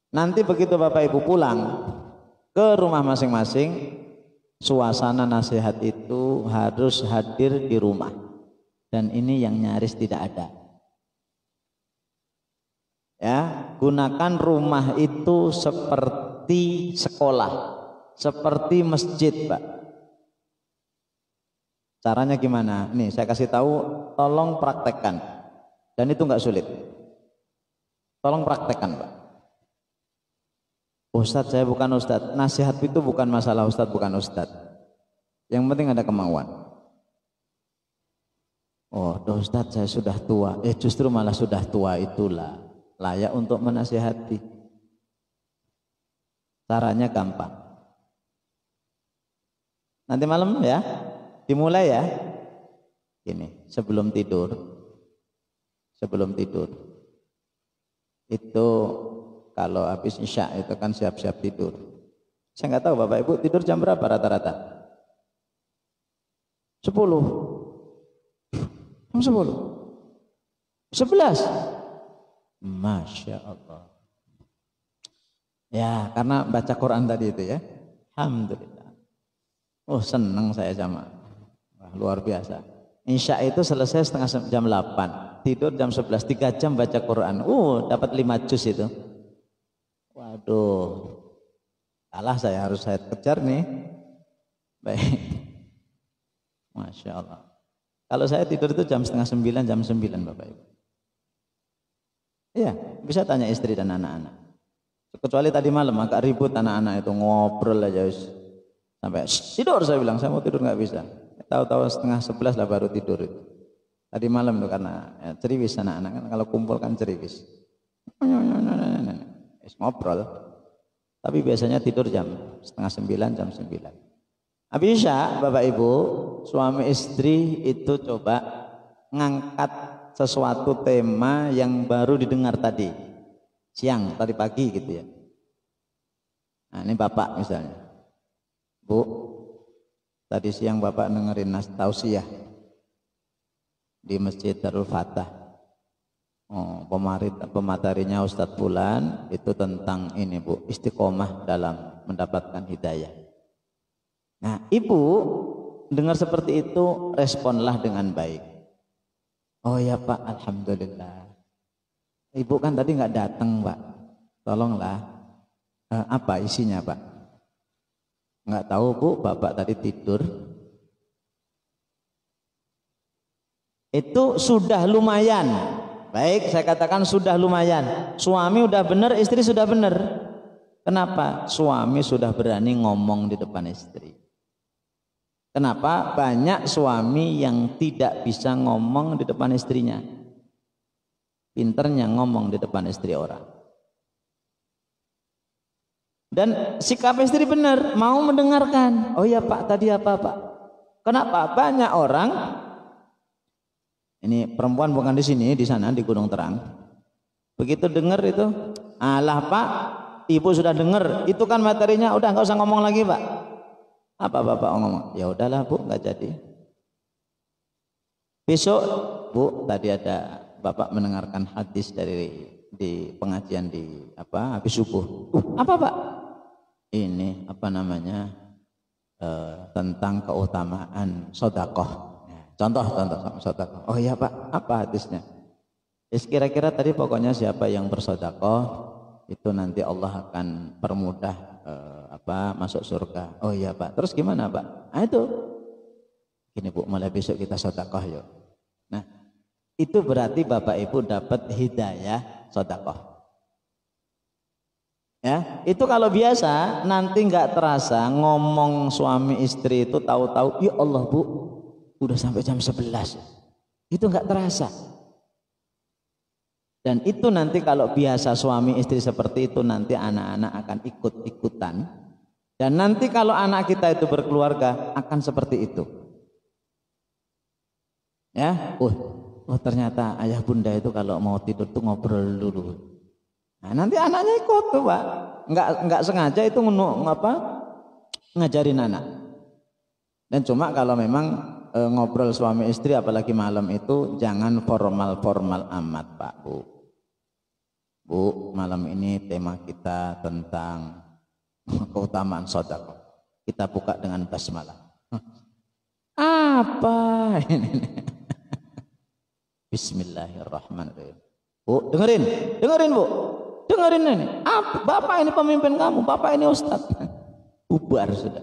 Nanti begitu Bapak Ibu pulang ke rumah masing-masing, suasana nasihat itu harus hadir di rumah. Dan ini yang nyaris tidak ada. Ya, gunakan rumah itu seperti sekolah, seperti masjid, Pak. Caranya gimana? Nih saya kasih tahu, tolong praktekkan. Dan itu nggak sulit. Tolong praktekkan, Pak. Ustadz, saya bukan Ustadz. Nasihat itu bukan masalah Ustadz, bukan Ustadz. Yang penting ada kemauan. Oh, Ustadz saya sudah tua. Justru malah sudah tua itulah layak untuk menasihati. Caranya gampang. Nanti malam ya, dimulai ya. Gini, sebelum tidur itu kalau habis isya itu kan siap-siap tidur. Saya nggak tahu Bapak Ibu tidur jam berapa rata-rata? 10. Jam 10. 11. Masya Allah. Ya, karena baca Quran tadi itu ya. Alhamdulillah. Oh, senang saya sama. Wah, luar biasa. Isya itu selesai jam 8. Tidur jam 11, 3 jam baca Quran. Dapat 5 juz itu. Waduh. Kalah harus saya kejar nih. Baik. Masya Allah. Kalau saya tidur itu jam 8:30, jam 9 Bapak Ibu. Iya, bisa tanya istri dan anak-anak. Kecuali tadi malam agak ribut anak-anak itu ngobrol aja sampai tidur, saya bilang saya mau tidur nggak bisa. Tahu-tahu 10:30 lah baru tidur itu. Tadi malam itu karena ceriwis anak-anak kan, kalau kumpul kan ceriwis. Ngobrol. Tapi biasanya tidur jam 8:30, jam 9. Habis isya, Bapak Ibu, suami istri itu coba ngangkat sesuatu tema yang baru didengar tadi siang, tadi pagi gitu ya. Nah, ini Bapak misalnya, Bu, tadi siang Bapak dengerin tausiah di Masjid Darul Fatah. Pematerinya Ustadz Fulan itu tentang ini Bu, istiqomah dalam mendapatkan hidayah. Nah, Ibu dengar seperti itu, responlah dengan baik. Oh ya Pak, Alhamdulillah. Ibu kan tadi nggak datang Pak, tolonglah. Apa isinya Pak? Nggak tahu Bu, Bapak tadi tidur. Itu sudah lumayan. Baik, saya katakan sudah lumayan. Suami udah benar, istri sudah benar. Kenapa? Suami sudah berani ngomong di depan istri. Kenapa? Banyak suami yang tidak bisa ngomong di depan istrinya. Pinternya ngomong di depan istri orang. Dan sikap istri benar, mau mendengarkan. Oh iya Pak, tadi apa Pak? Kenapa? Banyak orang, ini perempuan bukan di sini, di sana di Gunung Terang. Begitu dengar itu, alah Pak, Ibu sudah dengar, itu kan materinya, udah nggak usah ngomong lagi Pak. Apa Bapak ngomong? Ya udahlah Bu, nggak jadi. Besok Bu, tadi ada Bapak mendengarkan hadis di pengajian di habis subuh. Apa Pak? Ini apa namanya? Tentang keutamaan sedekah. Contoh sedekah. Oh iya Pak, apa hadisnya? Kira-kira tadi pokoknya siapa yang bersedekah itu nanti Allah akan permudah masuk surga. Oh iya Pak. Terus gimana Pak? Nah itu. Gini Bu, mulai besok kita sedekah yuk. Nah, itu berarti Bapak Ibu dapat hidayah sedekah. Ya, itu kalau biasa nanti nggak terasa ngomong suami istri itu tahu-tahu, ya Allah Bu, udah sampai jam 11. Itu nggak terasa. Dan itu nanti kalau biasa suami istri seperti itu, nanti anak-anak akan ikut-ikutan Dan nanti kalau anak kita itu berkeluarga akan seperti itu. Ya, ternyata ayah bunda itu kalau mau tidur tuh ngobrol dulu. Nah, nanti anaknya ikut tuh, Pak. Enggak sengaja itu ngajarin anak. Dan cuma kalau memang ngobrol suami istri apalagi malam itu jangan formal-formal amat, Pak, Bu. Bu, malam ini tema kita tentang keutamaan sedekah. Kita buka dengan basmalah. Apa ini? Bismillahirrahmanirrahim. Bu, dengerin Bu. Dengerin ini. Bapak ini pemimpin kamu, Bapak ini ustaz. Bubar sudah.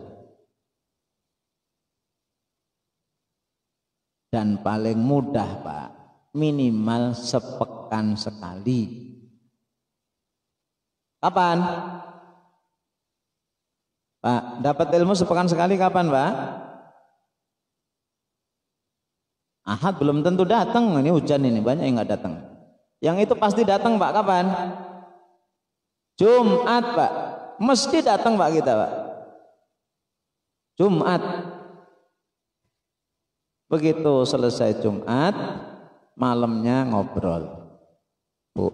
Dan paling mudah, Pak, minimal sepekan sekali. Kapan? Pak, dapat ilmu sepekan sekali kapan, Pak? Ahad belum tentu datang, ini hujan ini, banyak yang nggak datang. Yang itu pasti datang, Pak, kapan? Jumat, Pak. Mesti datang, Pak, kita, Pak. Jumat. Begitu selesai Jumat, malamnya ngobrol. Bu,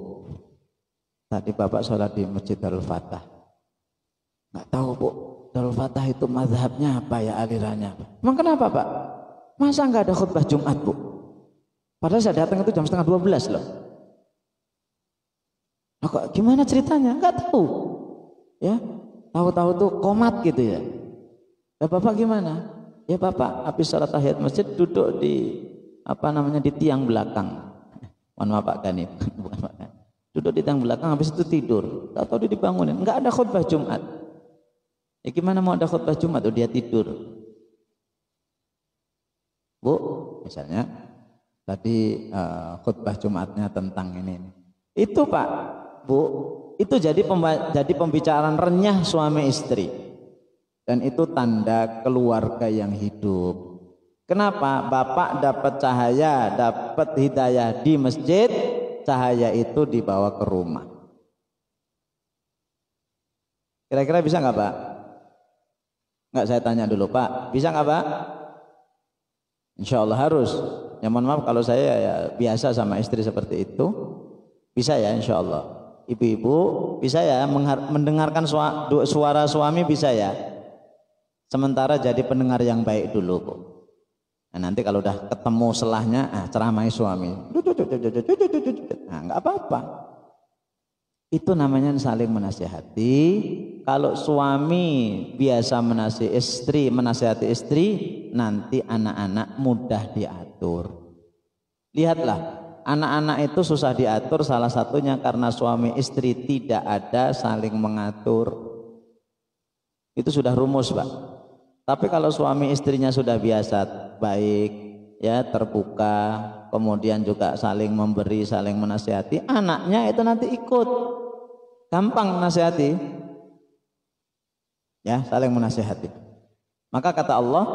tadi Bapak sholat di Masjid Darul Fatah. Nggak tahu, Bu, Darul Fatah itu mazhabnya apa ya, alirannya? Emang kenapa, Pak? Masa nggak ada khutbah Jumat, Bu? Padahal saya datang itu jam 11:30 loh. Nah, kok gimana ceritanya? Nggak tahu. Ya, tahu-tahu tuh komat gitu ya. Ya Bapak gimana? Ya Bapak habis salat tahiyat masjid duduk di di tiang belakang. Mohon maaf Pak Gani, bukan Pak Gani. Duduk di tiang belakang habis itu tidur. Tahu-tahu dia dibangunin. Nggak ada khutbah Jumat. Ya gimana mau ada khutbah Jumat? Dia tidur. Bu, misalnya tadi khutbah Jumatnya tentang ini. Itu Pak, Bu, itu jadi pembicaraan renyah suami istri. Dan itu tanda keluarga yang hidup. Kenapa? Bapak dapat cahaya, dapat hidayah di masjid, cahaya itu dibawa ke rumah. Kira-kira bisa nggak, Pak? Nggak, saya tanya dulu, Pak. Bisa nggak, Pak? Insya Allah harus. Ya mohon maaf kalau saya ya biasa sama istri seperti itu. Bisa ya insya Allah. Ibu-ibu bisa ya mendengarkan suara suami, bisa ya. Sementara jadi pendengar yang baik dulu, Bu. Nah, nanti kalau udah ketemu selahnya, ceramai suami. Nah, nggak apa-apa. Itu namanya saling menasihati. Kalau suami biasa menasihati istri, nanti anak-anak mudah diatur. Lihatlah, anak-anak itu susah diatur salah satunya karena suami istri tidak ada saling mengatur. Itu sudah rumus, Pak. Tapi kalau suami istrinya sudah biasa baik, ya terbuka, kemudian juga saling memberi, saling menasihati, anaknya itu nanti ikut. Gampang menasihati. Ya, saling menasihati. Maka kata Allah,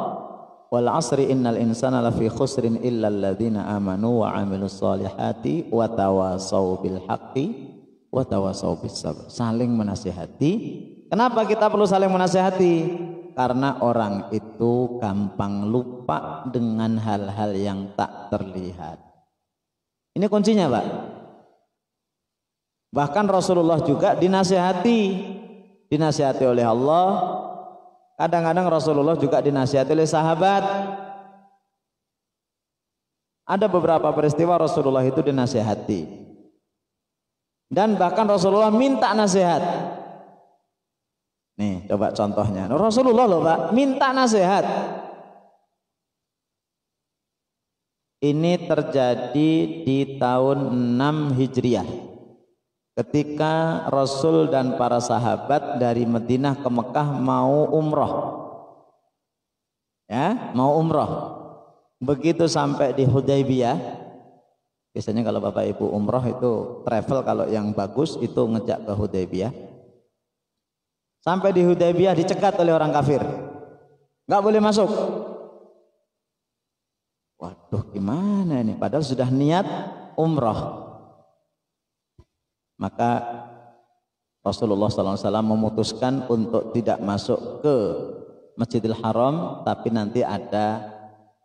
wal asri innal insana lafi khusrin illa alladzina amanu wa amilus solihati wa tawasaw bil haqqi wa tawasaw bis sabr. Saling menasihati. Kenapa kita perlu saling menasihati? Karena orang itu gampang lupa dengan hal-hal yang tak terlihat. Ini kuncinya, Pak. Bahkan Rasulullah juga dinasihati oleh Allah. Kadang-kadang Rasulullah juga dinasihati oleh sahabat. Ada beberapa peristiwa Rasulullah itu dinasihati. Dan bahkan Rasulullah minta nasihat. Nih, coba contohnya. Rasulullah loh, Pak, minta nasihat. Ini terjadi di tahun 6 Hijriah. Ketika Rasul dan para sahabat dari Madinah ke Mekah mau umroh. Ya, mau umroh. Begitu sampai di Hudaybiyah. Biasanya kalau Bapak Ibu umroh itu travel, kalau yang bagus itu ngejak ke Hudaybiyah. Sampai di Hudaybiyah dicegat oleh orang kafir, nggak boleh masuk. Waduh, gimana ini? Padahal sudah niat umroh. Maka Rasulullah SAW memutuskan untuk tidak masuk ke Masjidil Haram, tapi nanti ada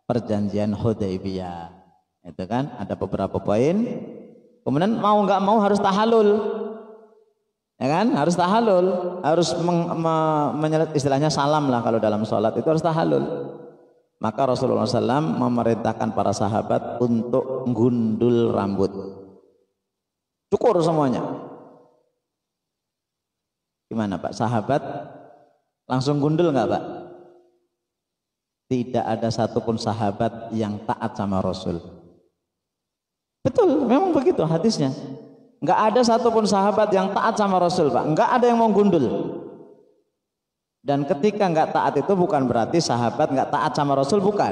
perjanjian Hudaybiyah. Itu kan ada beberapa poin. Kemudian mau nggak mau harus tahallul. Ya kan? Harus tahallul, harus istilahnya salam lah kalau dalam sholat itu harus tahallul. Maka Rasulullah SAW memerintahkan para sahabat untuk gundul rambut, cukur semuanya. Gimana Pak? Sahabat langsung gundul nggak Pak? Tidak ada satupun sahabat yang taat sama Rasul. Betul, memang begitu hadisnya. Nggak ada satupun sahabat yang taat sama Rasul Pak. Nggak ada yang mau gundul. Dan ketika nggak taat itu bukan berarti sahabat nggak taat sama Rasul, bukan.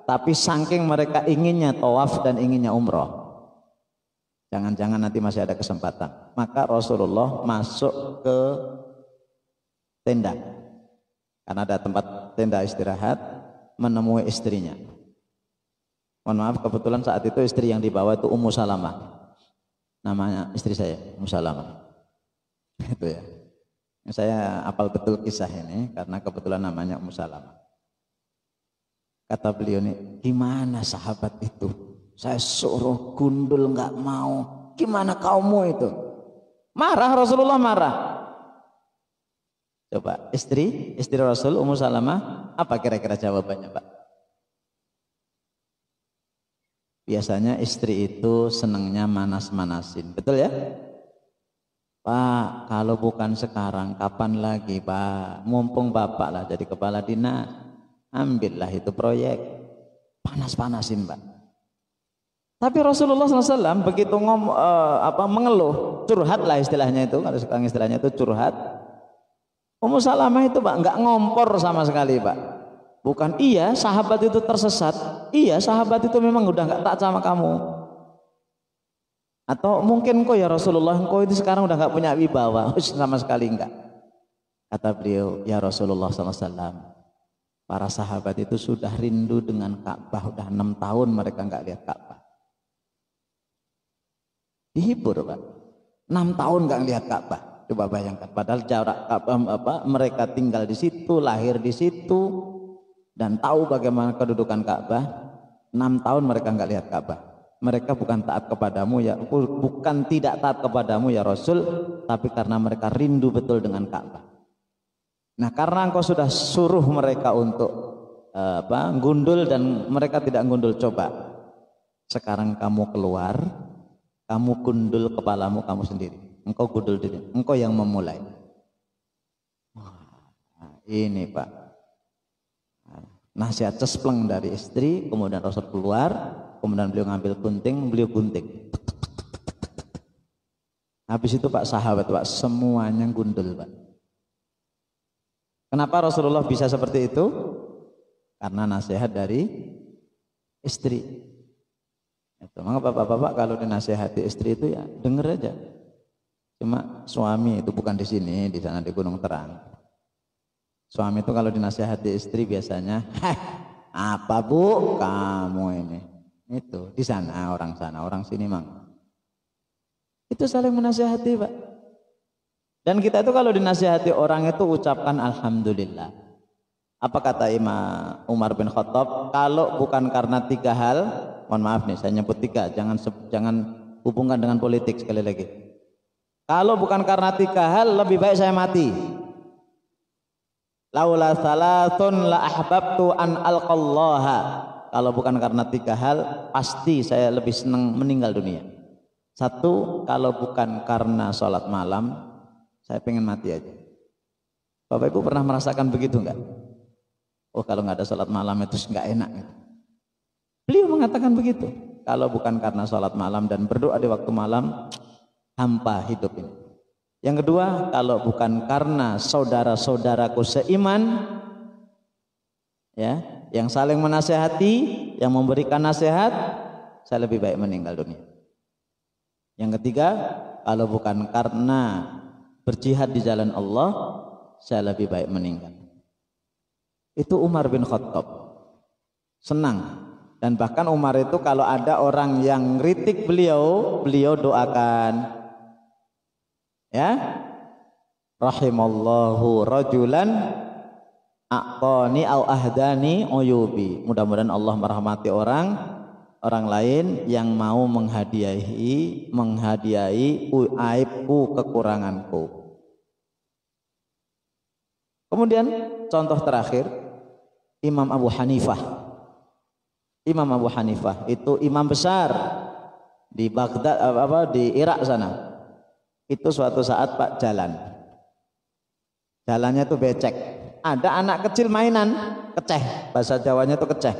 Tapi saking mereka inginnya tawaf dan inginnya umroh. Jangan-jangan nanti masih ada kesempatan. Maka Rasulullah masuk ke tenda. Karena ada tempat tenda istirahat, menemui istrinya. Mohon maaf, kebetulan saat itu istri yang dibawa itu Ummu Salamah. Namanya istri saya, Ummu Salamah. Itu ya. Saya hafal betul kisah ini karena kebetulan namanya Ummu Salamah. Kata beliau nih, gimana sahabat itu? Saya suruh gundul nggak mau. Gimana kaummu itu? Marah, Rasulullah marah. Coba istri Rasul Ummu Salamah, apa kira-kira jawabannya Pak? Biasanya istri itu senangnya manas-manasin, betul ya? Pak, kalau bukan sekarang, kapan lagi Pak? Mumpung Bapak lah jadi kepala dinas, ambillah itu proyek, panas-panasin Pak. Tapi Rasulullah SAW begitu mengeluh, curhat lah istilahnya itu, kalau sekarang istilahnya itu curhat. Ummu Salamah itu Pak nggak ngompor sama sekali Pak. Bukan iya sahabat itu tersesat, iya sahabat itu memang udah nggak taat sama kamu. Atau mungkin kok ya Rasulullah, engkau itu sekarang udah nggak punya wibawa, sama sekali enggak. Kata beliau, ya Rasulullah SAW, para sahabat itu sudah rindu dengan Ka'bah, udah 6 tahun mereka nggak lihat Ka'bah. Dihibur Pak, 6 tahun nggak lihat Ka'bah. Coba bayangkan, padahal jarak mereka tinggal di situ, lahir di situ, dan tahu bagaimana kedudukan Ka'bah. 6 tahun mereka nggak lihat Ka'bah. Mereka bukan taat kepadamu ya, bukan tidak taat kepadamu ya Rasul, tapi karena mereka rindu betul dengan Ka'bah. Nah, karena engkau sudah suruh mereka untuk gundul dan mereka tidak gundul, coba sekarang kamu keluar, kamu gundul kepalamu kamu sendiri. Engkau gundul diri, engkau yang memulai. Nah, ini Pak, nasihat cespleng dari istri, kemudian Rasul keluar. Kemudian beliau ngambil gunting, beliau gunting. Habis itu Pak sahabat Pak semuanya gundul Pak. Kenapa Rasulullah bisa seperti itu? Karena nasihat dari istri. Itu. Maka bapak-bapak kalau dinasihati istri itu ya denger aja. Cuma suami itu bukan di sini, di sana di Gunung Terang. Suami itu kalau dinasihati istri biasanya, apa Bu kamu ini? Itu di sana orang sini mang. Itu saling menasihati Pak. Dan kita itu kalau dinasihati orang itu ucapkan alhamdulillah. Apa kata Imam Umar bin Khattab? Kalau bukan karena 3 hal, mohon maaf nih saya nyebut 3, jangan hubungkan dengan politik sekali lagi. Kalau bukan karena 3 hal, lebih baik saya mati. Laula salatun la ahbabtu an alqallaha. Kalau bukan karena 3 hal, pasti saya lebih senang meninggal dunia. 1, kalau bukan karena sholat malam, saya pengen mati aja. Bapak Ibu pernah merasakan begitu enggak? Oh kalau nggak ada sholat malam itu nggak enak. Beliau mengatakan begitu. Kalau bukan karena sholat malam dan berdoa di waktu malam, hampa hidup ini. Yang kedua, kalau bukan karena saudara-saudaraku seiman, ya, yang saling menasehati, yang memberikan nasihat, saya lebih baik meninggal dunia. Yang ketiga, kalau bukan karena berjihad di jalan Allah, saya lebih baik meninggal. Itu Umar bin Khattab. Senang. Dan bahkan Umar itu kalau ada orang yang kritik beliau doakan. Ya. rahimallahu rajulan a'tani au ahdani uyubi. Mudah-mudahan Allah merahmati orang lain yang mau menghadiahi aibku, kekuranganku. Kemudian contoh terakhir, Imam Abu Hanifah. Imam Abu Hanifah itu imam besar di Baghdad, di Irak sana. Itu suatu saat Pak jalannya tuh becek. Ada anak kecil mainan, keceh, bahasa Jawanya tuh keceh.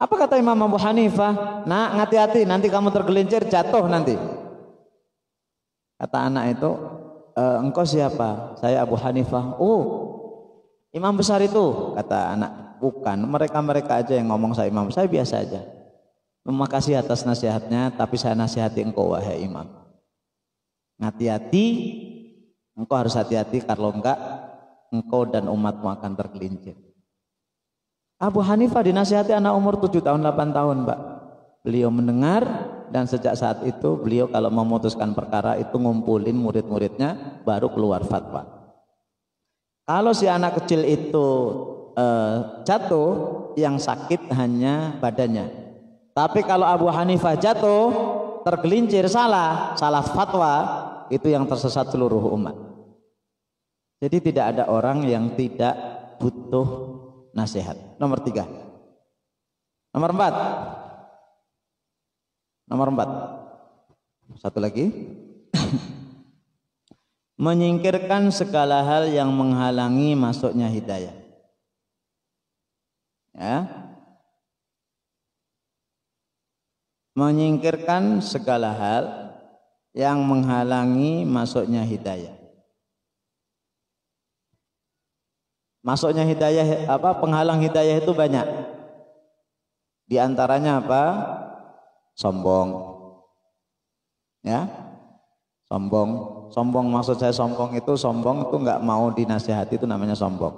Apa kata Imam Abu Hanifah? Nak, hati-hati, nanti kamu tergelincir, jatuh nanti. Kata anak itu, engkau siapa? Saya Abu Hanifah. Oh, imam besar itu, kata anak. Bukan, mereka aja yang ngomong saya imam. Saya biasa aja. Terima kasih atas nasihatnya, tapi saya nasihati engkau wahai imam. Hati-hati, engkau harus hati-hati, kalau enggak engkau dan umatmu akan tergelincir. Abu Hanifah dinasihati anak umur 7 tahun 8 tahun, Pak. Beliau mendengar dan sejak saat itu beliau kalau memutuskan perkara itu ngumpulin murid-muridnya baru keluar fatwa. Kalau si anak kecil itu jatuh, yang sakit hanya badannya. Tapi kalau Abu Hanifah jatuh, tergelincir, salah fatwa, itu yang tersesat seluruh umat. Jadi tidak ada orang yang tidak butuh nasihat. Nomor 3. Nomor 4. Satu lagi. Menyingkirkan segala hal yang menghalangi masuknya hidayah. Ya. Menyingkirkan segala hal yang menghalangi masuknya hidayah. Masuknya hidayah, penghalang hidayah itu banyak. Di antaranya apa? Sombong. Ya. Sombong maksud saya sombong itu enggak mau dinasihati, itu namanya sombong.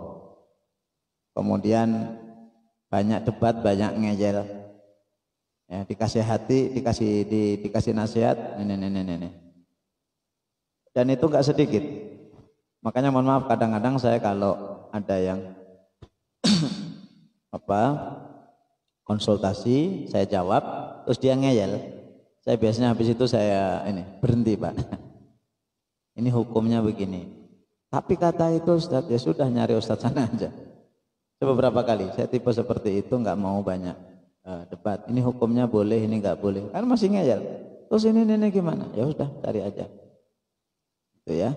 Kemudian banyak debat, banyak ngeyel. Ya, dikasih hati, dikasih nasihat, ini. Dan itu enggak sedikit. Makanya mohon maaf, kadang-kadang saya kalau ada yang konsultasi, saya jawab, terus dia ngeyel, saya biasanya habis itu saya berhenti, Pak. Ini hukumnya begini. Tapi kata itu Ustaz, ya sudah, nyari Ustaz sana aja. Beberapa kali saya tipe seperti itu, nggak mau banyak debat. Ini hukumnya boleh, ini nggak boleh. Kan masih ngeyel. Terus ini gimana? Ya sudah, cari aja. Itu ya.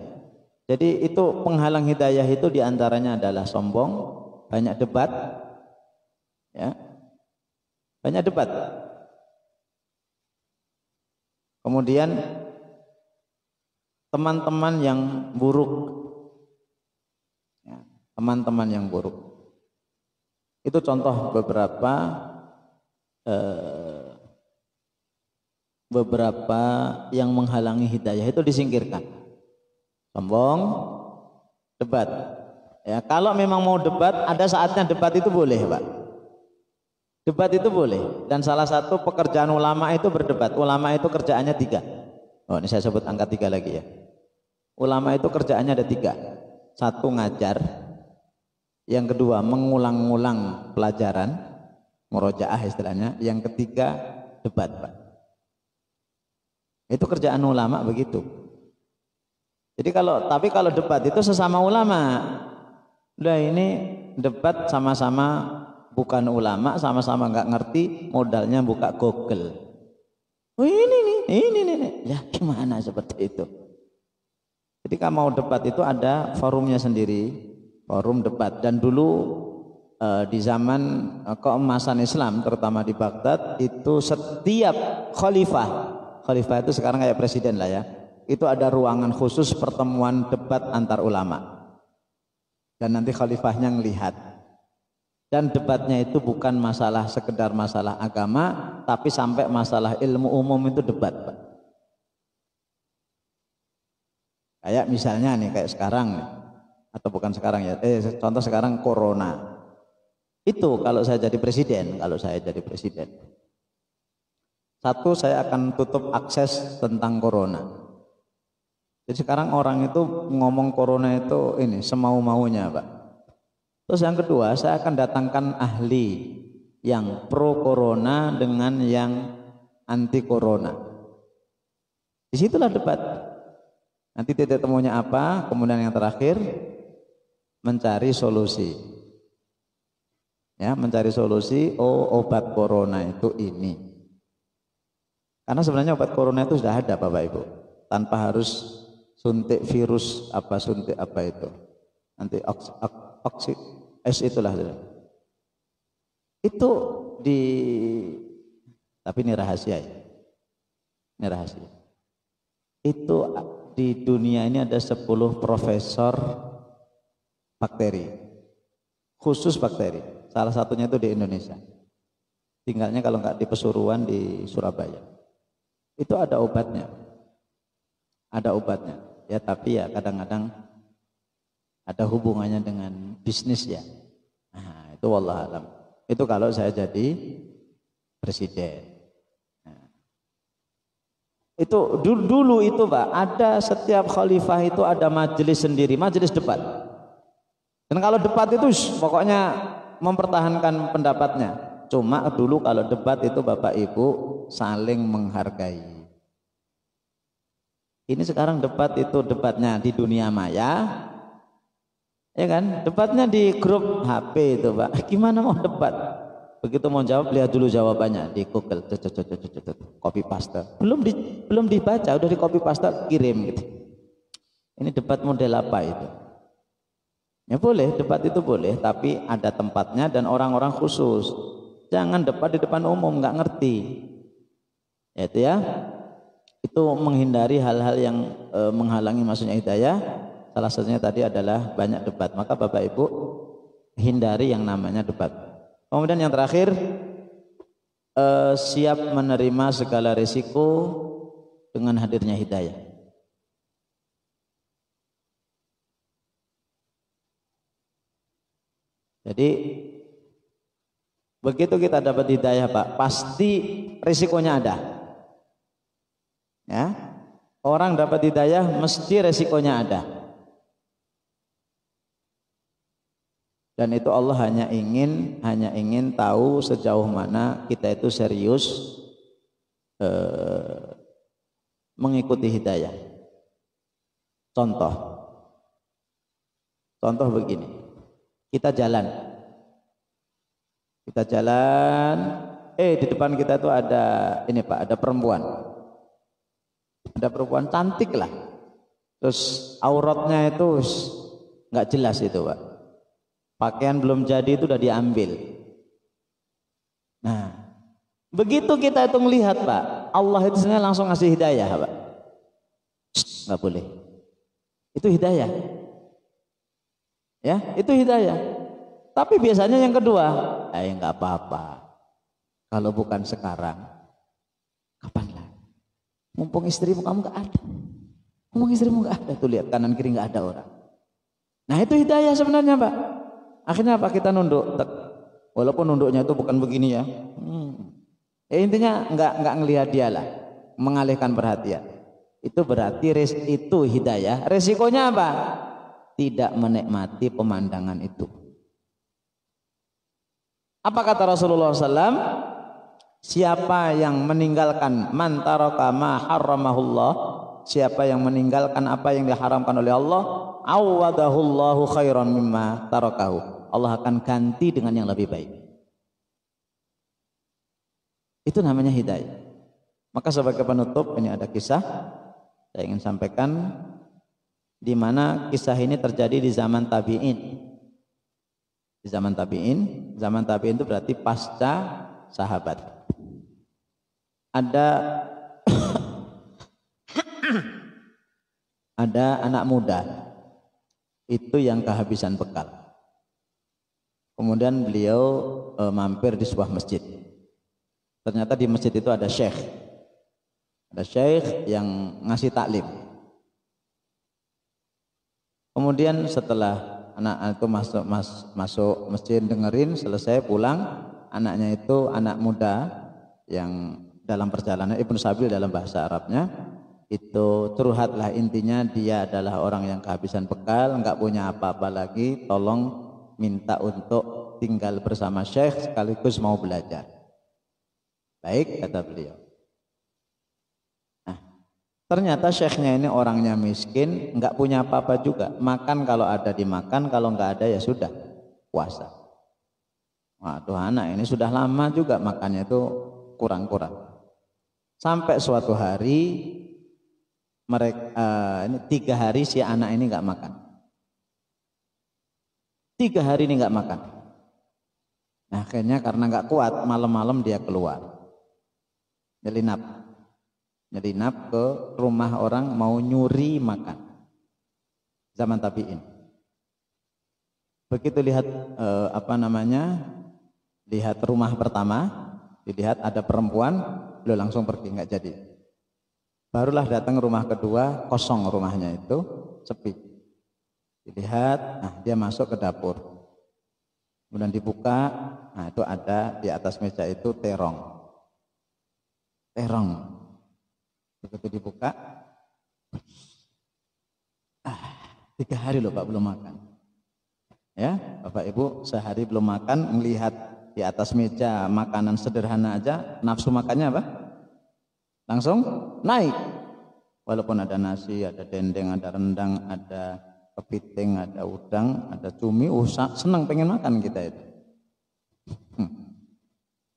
Jadi itu penghalang hidayah itu diantaranya adalah sombong, banyak debat, ya, banyak debat. Kemudian teman-teman yang buruk, ya, teman-teman yang buruk. Itu contoh beberapa yang menghalangi hidayah itu disingkirkan. Sombong, debat. Ya, kalau memang mau debat, ada saatnya debat itu boleh, Pak. Debat itu boleh. Dan salah satu pekerjaan ulama itu berdebat. Ulama itu kerjaannya 3. Oh, ini saya sebut angka 3 lagi ya. Ulama itu kerjaannya ada 3. 1 ngajar. Yang kedua mengulang-ulang pelajaran, murojaah istilahnya. Yang ketiga debat, Pak. Itu kerjaan ulama begitu. Jadi tapi kalau debat itu sesama ulama. Udah ini debat sama-sama bukan ulama, sama-sama nggak ngerti, modalnya buka Google. Oh ini. Ya gimana seperti itu? Jadi kalau mau debat itu ada forumnya sendiri, forum debat. Dan dulu di zaman keemasan Islam, terutama di Baghdad, itu setiap khalifah itu sekarang kayak presiden lah ya. Itu ada ruangan khusus pertemuan debat antar ulama. Dan nanti khalifahnya ngelihat. Dan debatnya itu bukan sekedar masalah agama, tapi sampai masalah ilmu umum itu debat, Pak. Kayak misalnya nih, kayak sekarang, atau bukan sekarang ya, contoh sekarang corona. Itu kalau saya jadi presiden, satu, saya akan tutup akses tentang corona. Jadi sekarang orang itu ngomong corona itu ini semau-maunya, Pak. Terus yang kedua, saya akan datangkan ahli yang pro corona dengan yang anti corona. Disitulah debat. Nanti titik temunya apa? Kemudian yang terakhir mencari solusi. Ya, mencari solusi. Oh, obat corona itu ini. Karena sebenarnya obat corona itu sudah ada, Bapak Ibu. Tanpa harus suntik virus suntik apa itu. Nanti itulah. Itu tapi ini rahasia ya. Ini rahasia. Itu di dunia ini ada 10 profesor bakteri. Khusus bakteri. Salah satunya itu di Indonesia. Tinggalnya kalau nggak di Pesuruan di Surabaya. Itu ada obatnya. Ada obatnya. Ya tapi ya kadang-kadang ada hubungannya dengan bisnis ya. Nah, itu wallahualam. Itu kalau saya jadi presiden. Nah, itu dulu itu Pak, ada setiap khalifah itu ada majelis sendiri, majelis debat. Dan kalau debat itu pokoknya mempertahankan pendapatnya. Cuma dulu kalau debat itu Bapak Ibu saling menghargai. Ini sekarang debat itu debatnya di dunia maya, ya kan? Debatnya di grup HP itu Pak. Gimana mau debat? Begitu mau jawab lihat dulu jawabannya di Google, copy paste. Belum dibaca, udah di copy paste kirim gitu. Ini debat model apa itu? Ya boleh, debat itu boleh, tapi ada tempatnya dan orang-orang khusus. Jangan debat di depan umum, nggak ngerti. Ya itu ya. Itu menghindari hal-hal yang menghalangi masuknya hidayah. Salah satunya tadi adalah banyak debat. Maka Bapak Ibu hindari yang namanya debat. Kemudian yang terakhir, siap menerima segala risiko dengan hadirnya hidayah. Jadi begitu kita dapat hidayah Pak, pasti risikonya ada. Ya, orang dapat hidayah mesti resikonya ada. Dan itu Allah hanya ingin tahu sejauh mana kita itu serius mengikuti hidayah. Contoh begini, kita jalan, di depan kita itu ada ini Pak, ada perempuan. Ada perempuan cantik lah, terus auratnya itu nggak jelas itu Pak, pakaian belum jadi itu udah diambil. Nah begitu kita itu melihat Pak, Allah itu sebenarnya langsung ngasih hidayah Pak. Nggak boleh, itu hidayah ya, itu hidayah. Tapi biasanya yang kedua, nggak apa-apa, kalau bukan sekarang kapan lagi? Mumpung istrimu kamu nggak ada, tuh lihat kanan kiri nggak ada orang. Nah itu hidayah sebenarnya Pak. Akhirnya apa, kita nunduk, walaupun nunduknya itu bukan begini ya. Intinya nggak ngelihat dia lah, mengalihkan perhatian. Itu berarti itu hidayah. Resikonya apa? Tidak menikmati pemandangan itu. Apa kata Rasulullah SAW? Siapa yang meninggalkan man taraka ma harramahullah, siapa yang meninggalkan apa yang diharamkan oleh Allah, awadahullahu khairan mimma tarakahu, Allah akan ganti dengan yang lebih baik. Itu namanya hidayah. Maka sebagai penutup, ini ada kisah saya ingin sampaikan, di mana kisah ini terjadi di zaman tabi'in. Di zaman tabi'in itu berarti pasca sahabat. Ada anak muda itu yang kehabisan bekal. Kemudian beliau mampir di sebuah masjid. Ternyata di masjid itu ada syekh yang ngasih taklim. Kemudian setelah anak itu masuk masjid, dengerin, selesai pulang, anaknya itu anak muda yang dalam perjalanan, Ibnu Sabil dalam bahasa Arabnya, itu curhatlah, intinya dia adalah orang yang kehabisan bekal, nggak punya apa-apa lagi, tolong minta untuk tinggal bersama Syekh sekaligus mau belajar. Baik, kata beliau. Nah, ternyata Syekhnya ini orangnya miskin, nggak punya apa-apa juga, makan kalau ada dimakan, kalau nggak ada ya sudah puasa. Waduh, anak ini sudah lama juga makannya itu kurang-kurang. Sampai suatu hari mereka ini 3 hari si anak ini nggak makan. 3 hari ini nggak makan. Nah, akhirnya karena nggak kuat, malam-malam dia keluar, nyelinap ke rumah orang mau nyuri makan. Zaman tabi'in. Begitu lihat lihat rumah pertama, dilihat ada perempuan, lo langsung pergi, nggak jadi. Barulah datang rumah kedua, kosong rumahnya itu, sepi. Dilihat, nah dia masuk ke dapur. Kemudian dibuka, nah itu ada di atas meja itu terong. Begitu dibuka, 3 hari loh Pak belum makan. Ya, Bapak Ibu sehari belum makan, melihat di atas meja makanan sederhana aja, nafsu makannya apa? Langsung naik. Walaupun ada nasi, ada dendeng, ada rendang, ada kepiting, ada udang, ada cumi, senang pengen makan kita itu.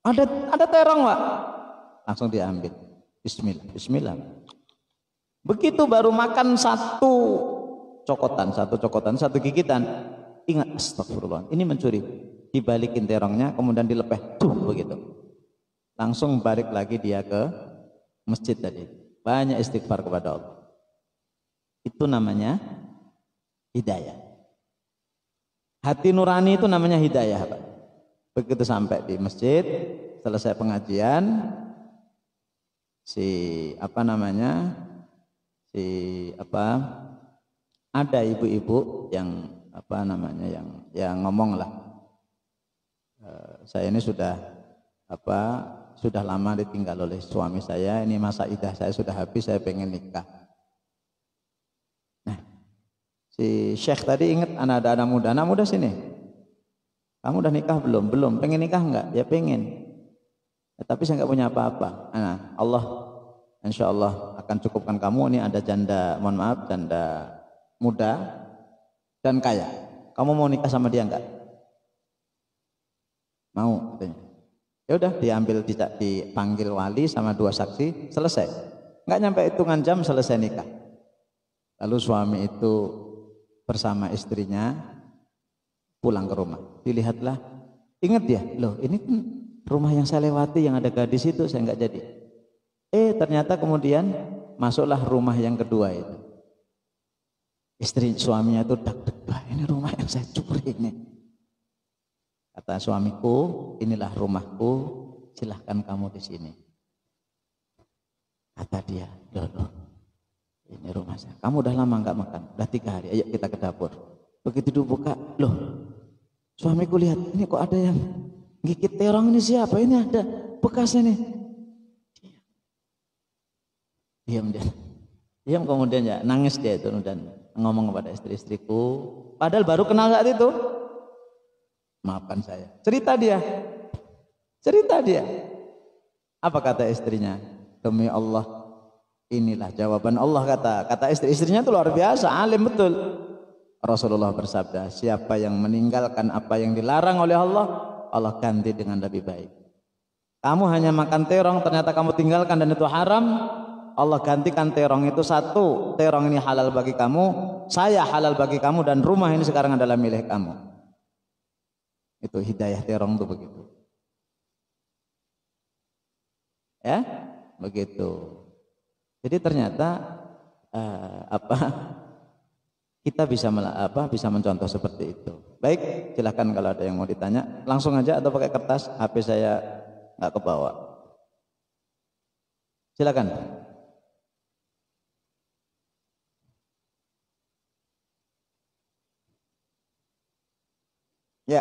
Ada terong Pak, langsung diambil. Bismillah. Begitu baru makan satu cokotan, satu gigitan, ingat astagfirullah, ini mencuri. Dibalikin terongnya, kemudian dilepeh, begitu. Langsung balik lagi dia ke masjid tadi. Banyak istighfar kepada Allah. Itu namanya hidayah. Hati nurani itu namanya hidayah, Pak. Begitu sampai di masjid, selesai pengajian, ada ibu-ibu yang yang ngomong lah, saya ini sudah lama ditinggal oleh suami saya, ini masa idah saya sudah habis, saya pengen nikah. Nah, si Syekh tadi ingat ada anak muda sini, kamu udah nikah belum? Pengen nikah enggak? Ya pengen. Ya, tapi saya nggak punya apa-apa. Nah, Allah insya Allah akan cukupkan kamu. Ini ada janda muda dan kaya. Kamu mau nikah sama dia enggak? Mau, katanya. Ya udah, dipanggil wali sama 2 saksi, selesai. Enggak nyampe hitungan jam selesai nikah. Lalu suami itu bersama istrinya pulang ke rumah. Dilihatlah, ingat dia, loh ini kan rumah yang saya lewati yang ada gadis itu, saya enggak jadi. Ternyata kemudian masuklah rumah yang kedua itu. Istri suaminya itu deg-degan, ini rumah yang saya curi ini. Kata suamiku, inilah rumahku, silahkan kamu di sini. Kata dia, loh, ini rumah saya. Kamu udah lama nggak makan, udah 3 hari. Ayo kita ke dapur. Begitu dibuka, loh, suamiku lihat, ini kok ada yang gigit terong, ini siapa? Ini ada bekasnya nih. Diam kemudian ya nangis dia itu dan ngomong kepada istri-istriku, padahal baru kenal saat itu. Maafkan saya. Cerita dia. Apa kata istrinya? Demi Allah, inilah jawaban Allah, kata istrinya itu luar biasa, alim betul. Rasulullah bersabda, siapa yang meninggalkan apa yang dilarang oleh Allah, Allah ganti dengan lebih baik. Kamu hanya makan terong, ternyata kamu tinggalkan dan itu haram, Allah gantikan terong itu 1, terong ini halal bagi kamu, saya halal bagi kamu, dan rumah ini sekarang adalah milik kamu. Itu hidayah terong itu begitu. Ya, begitu. Jadi ternyata kita bisa mencontoh seperti itu. Baik, silakan kalau ada yang mau ditanya, langsung aja atau pakai kertas, HP saya nggak kebawa. Silakan. Ya.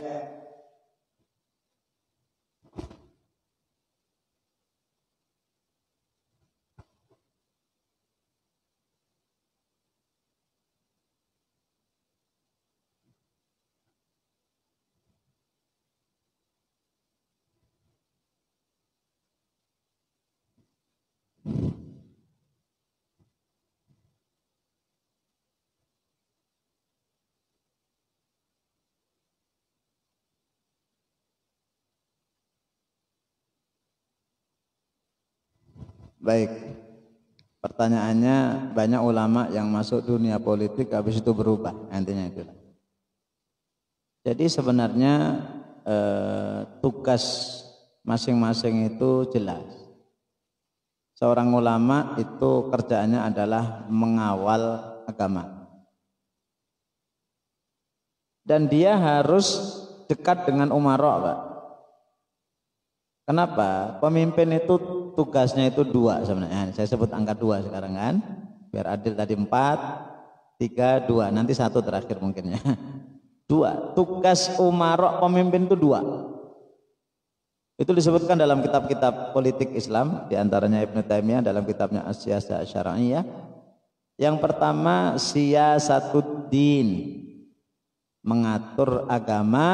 Baik. Pertanyaannya, banyak ulama yang masuk dunia politik habis itu berubah, intinya itu. Jadi sebenarnya tugas masing-masing itu jelas. Seorang ulama itu kerjaannya adalah mengawal agama. Dan dia harus dekat dengan umara, Pak. Kenapa? Pemimpin itu tugasnya itu dua sebenarnya. Saya sebut angka 2 sekarang kan, biar adil. Tadi 4, 3, 2, nanti 1 terakhir mungkin ya. 2. Tugas umara pemimpin itu 2. Itu disebutkan dalam kitab-kitab politik Islam, diantaranya Ibnu Taimiyah dalam kitabnya As-Siyasah Asy-Syar'iyyah. Yang pertama, siyasatuddin, mengatur agama,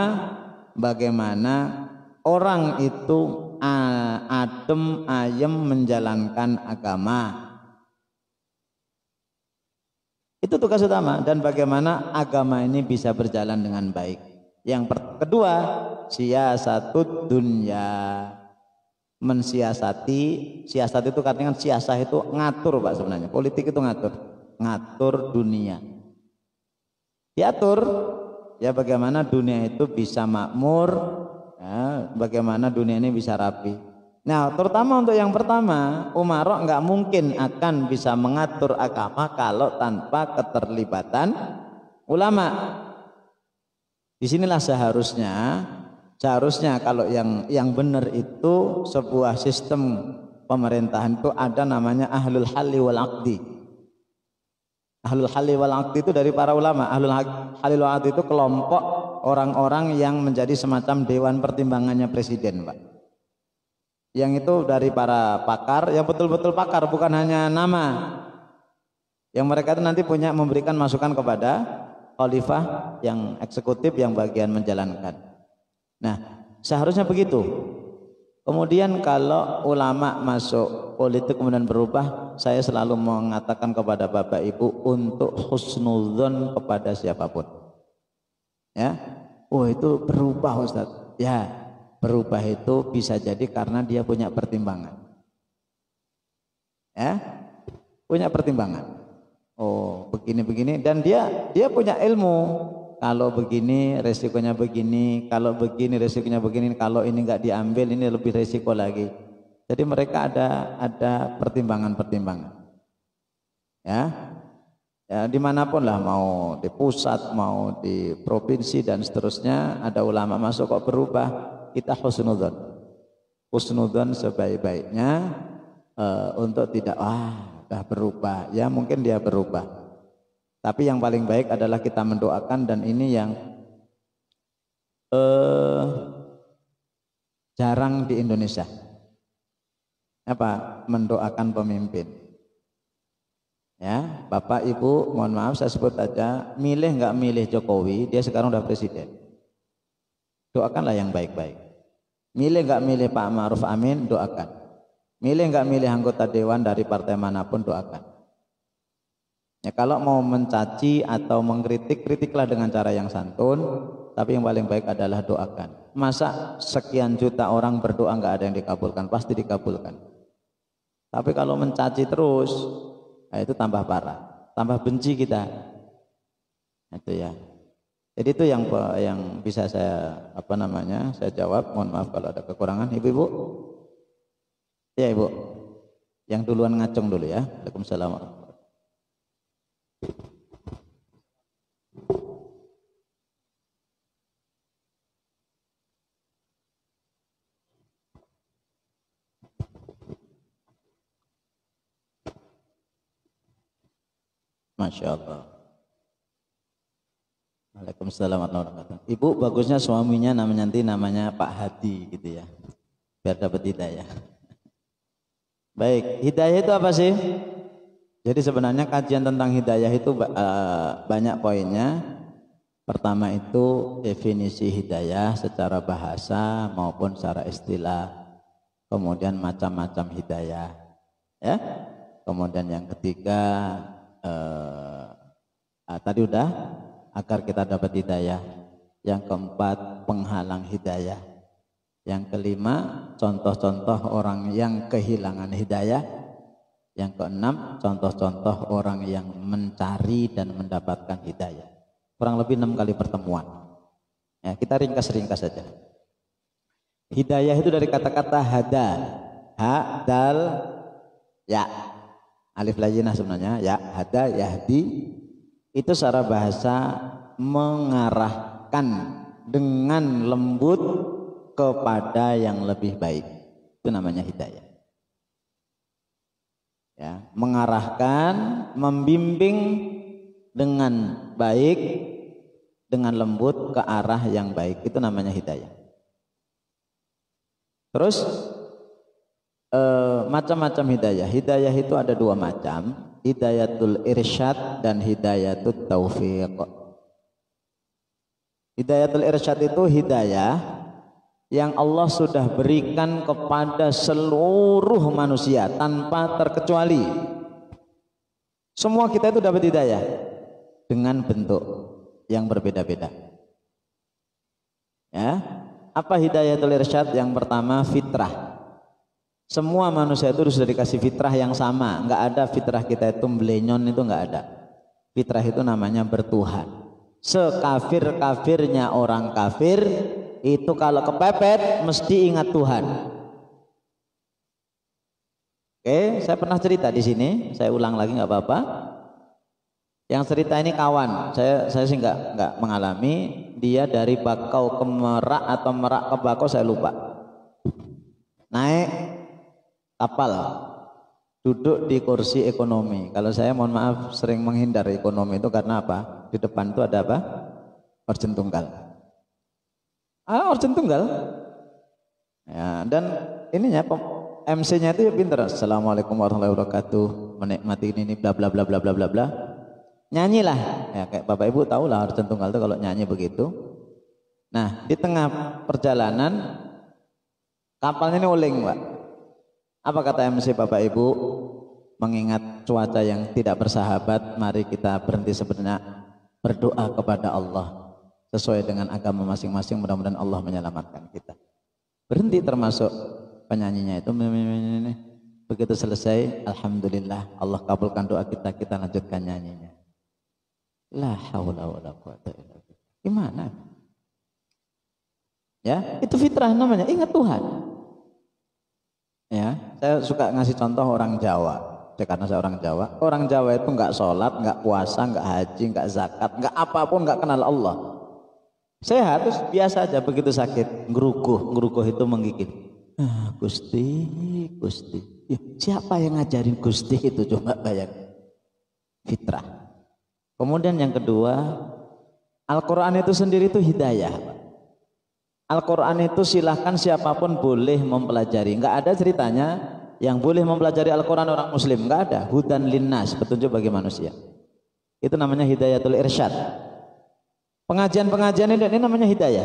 bagaimana orang itu adem ayem menjalankan agama. Itu tugas utama, dan bagaimana agama ini bisa berjalan dengan baik. Yang kedua, siyasatud dunya, mensiasati. Siasat itu katanya siasah itu ngatur, Pak, sebenarnya. Politik itu ngatur dunia. Diatur ya bagaimana dunia itu bisa makmur, ya, bagaimana dunia ini bisa rapi. Nah, terutama untuk yang pertama, umara nggak mungkin akan bisa mengatur agama kalau tanpa keterlibatan ulama. Disinilah seharusnya kalau yang benar itu sebuah sistem pemerintahan itu ada namanya ahlul halli wal aqdi. Ahlul halli wal aqdi itu dari para ulama. Ahlul halli wal aqdi itu kelompok orang-orang yang menjadi semacam dewan pertimbangannya presiden, Pak. Yang itu dari para pakar, yang betul-betul pakar, bukan hanya nama. Yang mereka itu nanti punya memberikan masukan kepada khalifah yang eksekutif yang bagian menjalankan. Nah, seharusnya begitu. Kemudian kalau ulama masuk politik kemudian berubah, saya selalu mengatakan kepada Bapak Ibu untuk husnudzon kepada siapapun. Ya, oh itu berubah Ustaz. Ya, berubah itu bisa jadi karena dia punya pertimbangan. Ya, punya pertimbangan. Oh begini dan dia punya ilmu. Kalau begini resikonya begini, kalau begini resikonya begini, kalau ini nggak diambil ini lebih resiko lagi. Jadi mereka ada pertimbangan. Ya, ya dimanapun lah, mau di pusat, mau di provinsi dan seterusnya, ada ulama masuk kok berubah, kita husnudzon sebaik-baiknya untuk tidak dah berubah, ya mungkin dia berubah, tapi yang paling baik adalah kita mendoakan. Dan ini yang jarang di Indonesia, apa, mendoakan pemimpin. Ya, Bapak Ibu, mohon maaf saya sebut aja, milih nggak milih Jokowi, dia sekarang udah presiden, doakanlah yang baik-baik. Milih nggak milih Pak Ma'ruf Amin, doakan. Milih nggak milih anggota dewan dari partai manapun, doakan. Ya, kalau mau mencaci atau mengkritik, kritiklah dengan cara yang santun, tapi yang paling baik adalah doakan. Masa sekian juta orang berdoa nggak ada yang dikabulkan? Pasti dikabulkan. Tapi kalau mencaci terus, itu tambah parah, tambah benci kita. Itu ya. Jadi itu yang bisa saya saya jawab. Mohon maaf kalau ada kekurangan, Ibu-ibu. Ya Ibu, yang duluan ngacung dulu ya. Waalaikumsalam. Masya Allah. Waalaikumsalam warahmatullahi wabarakatuh. Ibu bagusnya suaminya namanya Pak Hadi gitu ya, biar dapat hidayah. Baik, hidayah itu apa sih? Jadi sebenarnya kajian tentang hidayah itu banyak poinnya. Pertama itu definisi hidayah secara bahasa maupun secara istilah. Kemudian macam-macam hidayah. Ya. Kemudian yang ketiga tadi udah, agar kita dapat hidayah. Yang keempat, penghalang hidayah. Yang kelima, contoh-contoh orang yang kehilangan hidayah. Yang keenam, contoh-contoh orang yang mencari dan mendapatkan hidayah. Kurang lebih 6 kali pertemuan. Ya, kita ringkas-ringkas saja. Hidayah itu dari kata-kata hada, ha, dal, ya, alif layinah sebenarnya, ya, hada, yahdi. Itu secara bahasa mengarahkan dengan lembut kepada yang lebih baik. Itu namanya hidayah. Ya, mengarahkan, membimbing dengan baik, dengan lembut ke arah yang baik. Itu namanya hidayah. Terus macam-macam hidayah. Hidayah itu ada 2 macam, hidayatul irsyad dan hidayatul taufiq. Hidayatul irsyad itu hidayah yang Allah sudah berikan kepada seluruh manusia tanpa terkecuali. Semua kita itu dapat hidayah dengan bentuk yang berbeda-beda. Ya, apa hidayatul irsyad? Yang pertama, fitrah. Semua manusia itu sudah dikasih fitrah yang sama. Enggak ada fitrah kita itu belenyon, itu enggak ada. Fitrah itu namanya bertuhan. Sekafir-kafirnya orang kafir itu kalau kepepet mesti ingat Tuhan. Oke, saya pernah cerita di sini, saya ulang lagi nggak apa-apa. Yang cerita ini kawan, saya sih nggak mengalami. Dia dari Bakau ke Merak atau Merak ke Bakau saya lupa. Naik kapal, duduk di kursi ekonomi. Kalau saya mohon maaf sering menghindar ekonomi itu karena apa? Di depan itu ada apa? Orjen tunggal. Orjen tunggal. Ya, dan ininya MC-nya itu ya pintar. Assalamualaikum warahmatullahi wabarakatuh. Menikmati ini bla bla bla bla bla bla bla. Nyanyilah. Ya kayak Bapak Ibu tahu lah orjen tunggal itu kalau nyanyi begitu. Nah, di tengah perjalanan kapalnya ini oleng, Pak. Apa kata MC Bapak Ibu? Mengingat cuaca yang tidak bersahabat, mari kita berhenti sebentar berdoa kepada Allah. Sesuai dengan agama masing-masing, mudah-mudahan Allah menyelamatkan kita. Berhenti termasuk penyanyinya itu. Begitu selesai, alhamdulillah Allah kabulkan doa kita, kita lanjutkan nyanyinya. La haula wala quwata illa billah. Gimana? Ya, itu fitrah namanya, ingat Tuhan. Ya, saya suka ngasih contoh orang Jawa. Karena saya orang Jawa. Orang Jawa itu enggak sholat, enggak puasa, enggak haji, enggak zakat, enggak apapun, enggak kenal Allah. Sehat terus biasa aja, begitu sakit ngerukuh itu menggigit. Gusti, ya, siapa yang ngajarin Gusti itu? Coba bayangin. Fitrah. Kemudian yang kedua, Al-Quran itu sendiri itu hidayah. Al-Quran itu silahkan siapapun boleh mempelajari. Enggak ada ceritanya yang boleh mempelajari Al-Quran orang Muslim, enggak ada. Hudan linnas, petunjuk bagi manusia. Itu namanya hidayatul irsyad. Pengajian-pengajian ini namanya hidayah.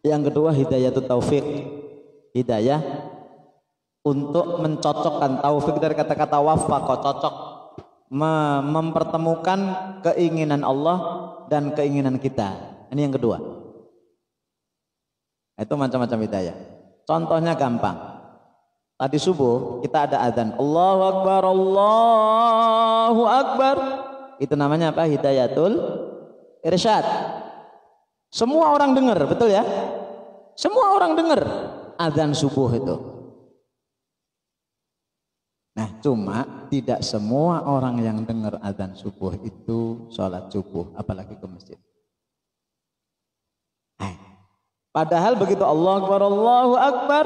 Yang kedua hidayatul taufik. Hidayah untuk mencocokkan. Taufik dari kata-kata wafaqa, cocok, mempertemukan keinginan Allah dan keinginan kita. Ini yang kedua. Itu macam-macam hidayah. Contohnya gampang. Tadi subuh kita ada adzan, Allahu Akbar, Allahu Akbar. Itu namanya apa? Hidayatul irsyad. Semua orang dengar, betul ya? Semua orang dengar adzan subuh itu. Nah, cuma tidak semua orang yang dengar adzan subuh itu sholat subuh, apalagi ke masjid. Padahal begitu Allahu Akbar, Allahu Akbar,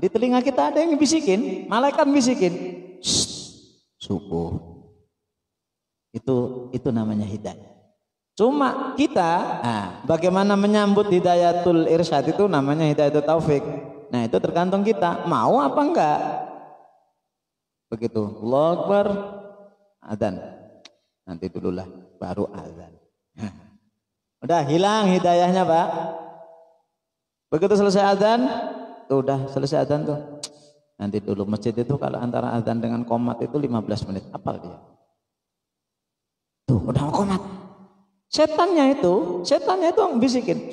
di telinga kita ada yang bisikin, malaikat bisikin, subuh. Itu namanya hidayah. Cuma kita, bagaimana menyambut hidayatul irsyad itu namanya hidayatul taufik. Nah, itu tergantung kita mau apa enggak. Begitu Allahu Akbar, adzan. Nanti dululah baru adzan. Udah hilang hidayahnya, Pak. Begitu selesai adzan, udah selesai adzan tuh. Nanti dulu masjid itu kalau antara adzan dengan qomat itu 15 menit. Apal dia? Tuh, udah mau qomat. Setannya itu bisikin.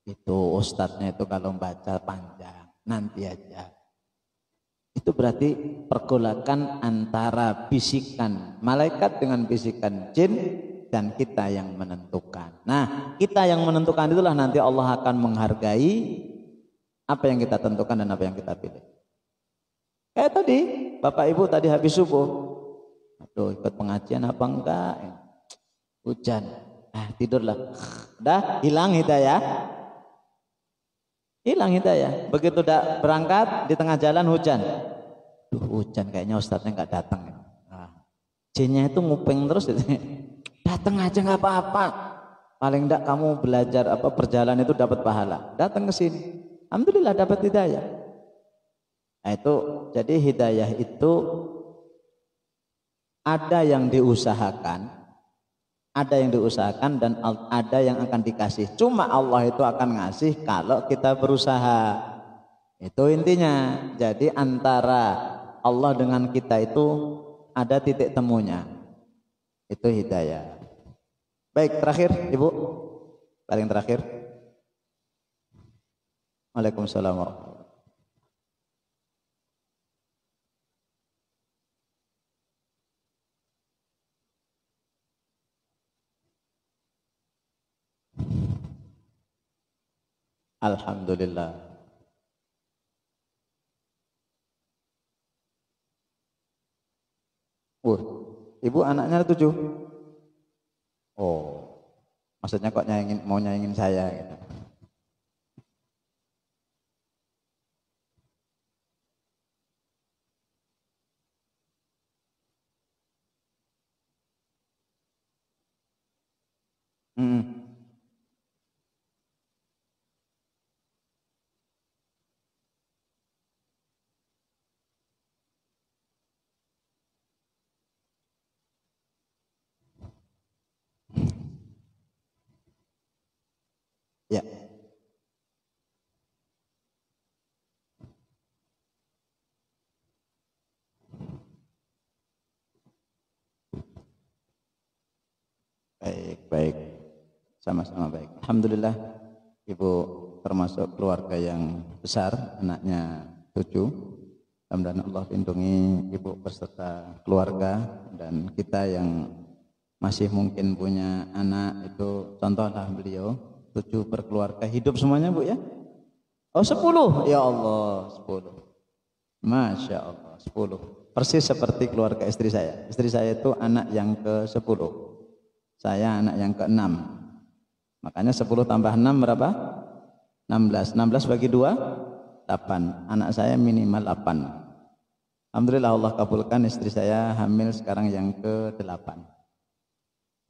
Itu ustadznya itu kalau baca panjang, nanti aja. Itu berarti pergolakan antara bisikan malaikat dengan bisikan jin, dan kita yang menentukan. Nah, kita yang menentukan itulah nanti Allah akan menghargai apa yang kita tentukan dan apa yang kita pilih. Kayak tadi, Bapak Ibu tadi habis subuh, aduh ikut pengajian apa enggak? Hujan, tidurlah. Dah hilang hidayah. Hilang hidayah. Begitu udah berangkat di tengah jalan hujan. Duh, hujan kayaknya ustadznya nggak datang. Jinnya itu nguping terus. Datang aja nggak apa-apa. Paling enggak kamu belajar perjalanan itu dapat pahala. Datang ke sini. Alhamdulillah dapat hidayah. Nah, itu jadi hidayah itu ada yang diusahakan. Ada yang diusahakan dan ada yang akan dikasih. Cuma Allah itu akan ngasih kalau kita berusaha. Itu intinya. Jadi antara Allah dengan kita itu ada titik temunya. Itu hidayah. Baik, terakhir Ibu. Paling terakhir. Waalaikumsalam warahmatullahi wabarakatuh. Alhamdulillah. Ibu anaknya 7. Oh, maksudnya kok mau nyaingin saya gitu. Ya. Baik. Sama-sama baik. Alhamdulillah Ibu termasuk keluarga yang besar, anaknya 7. Mudah-mudahan Allah lindungi Ibu beserta keluarga, dan kita yang masih mungkin punya anak itu contohlah beliau 7 berkeluarga hidup semuanya Bu ya. Oh 10, ya Allah 10. Masya Allah 10. Persis seperti keluarga istri saya. Istri saya itu anak yang ke-10. Saya anak yang ke-6. Makanya 10 tambah 6 berapa? 16. 16 bagi 2, 8. Anak saya minimal 8. Alhamdulillah Allah kabulkan, istri saya hamil sekarang yang ke-8.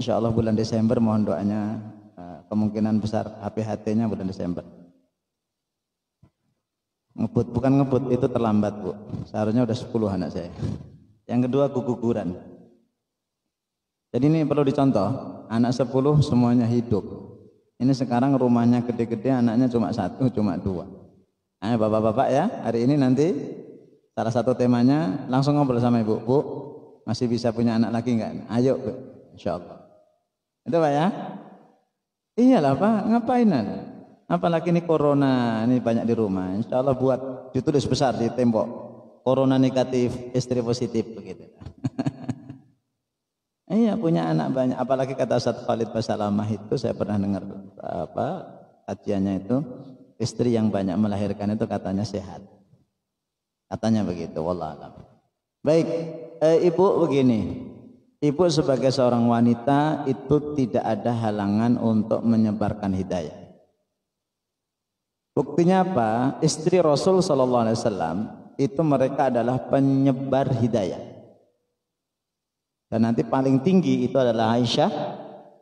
Insya Allah bulan Desember, mohon doanya, kemungkinan besar HPHT-nya bulan Desember. Bukan ngebut, itu terlambat Bu. Seharusnya udah 10 anak saya. Yang kedua keguguran. Jadi ini perlu dicontoh, anak 10 semuanya hidup. Ini sekarang rumahnya gede-gede, anaknya cuma 1, cuma 2. Ayo bapak-bapak ya, hari ini nanti salah satu temanya langsung ngobrol sama Ibu. Bu, masih bisa punya anak lagi enggak? Ayo Bu, insya Allah. Itu Pak ya? Iyalah Pak, ngapain aja? Apalagi ini corona, ini banyak di rumah. Insya Allah buat ditulis besar di tembok, corona negatif, istri positif begitu. Iya punya anak banyak, apalagi kata Ustaz Khalid Basalamah itu saya pernah dengar kajiannya itu, istri yang banyak melahirkan itu katanya sehat. Katanya begitu, wallah alam. Baik, Ibu begini. Ibu sebagai seorang wanita itu tidak ada halangan untuk menyebarkan hidayah. Buktinya apa? Istri Rasul sallallahu alaihi wasallam itu mereka adalah penyebar hidayah. Dan nanti paling tinggi itu adalah Aisyah,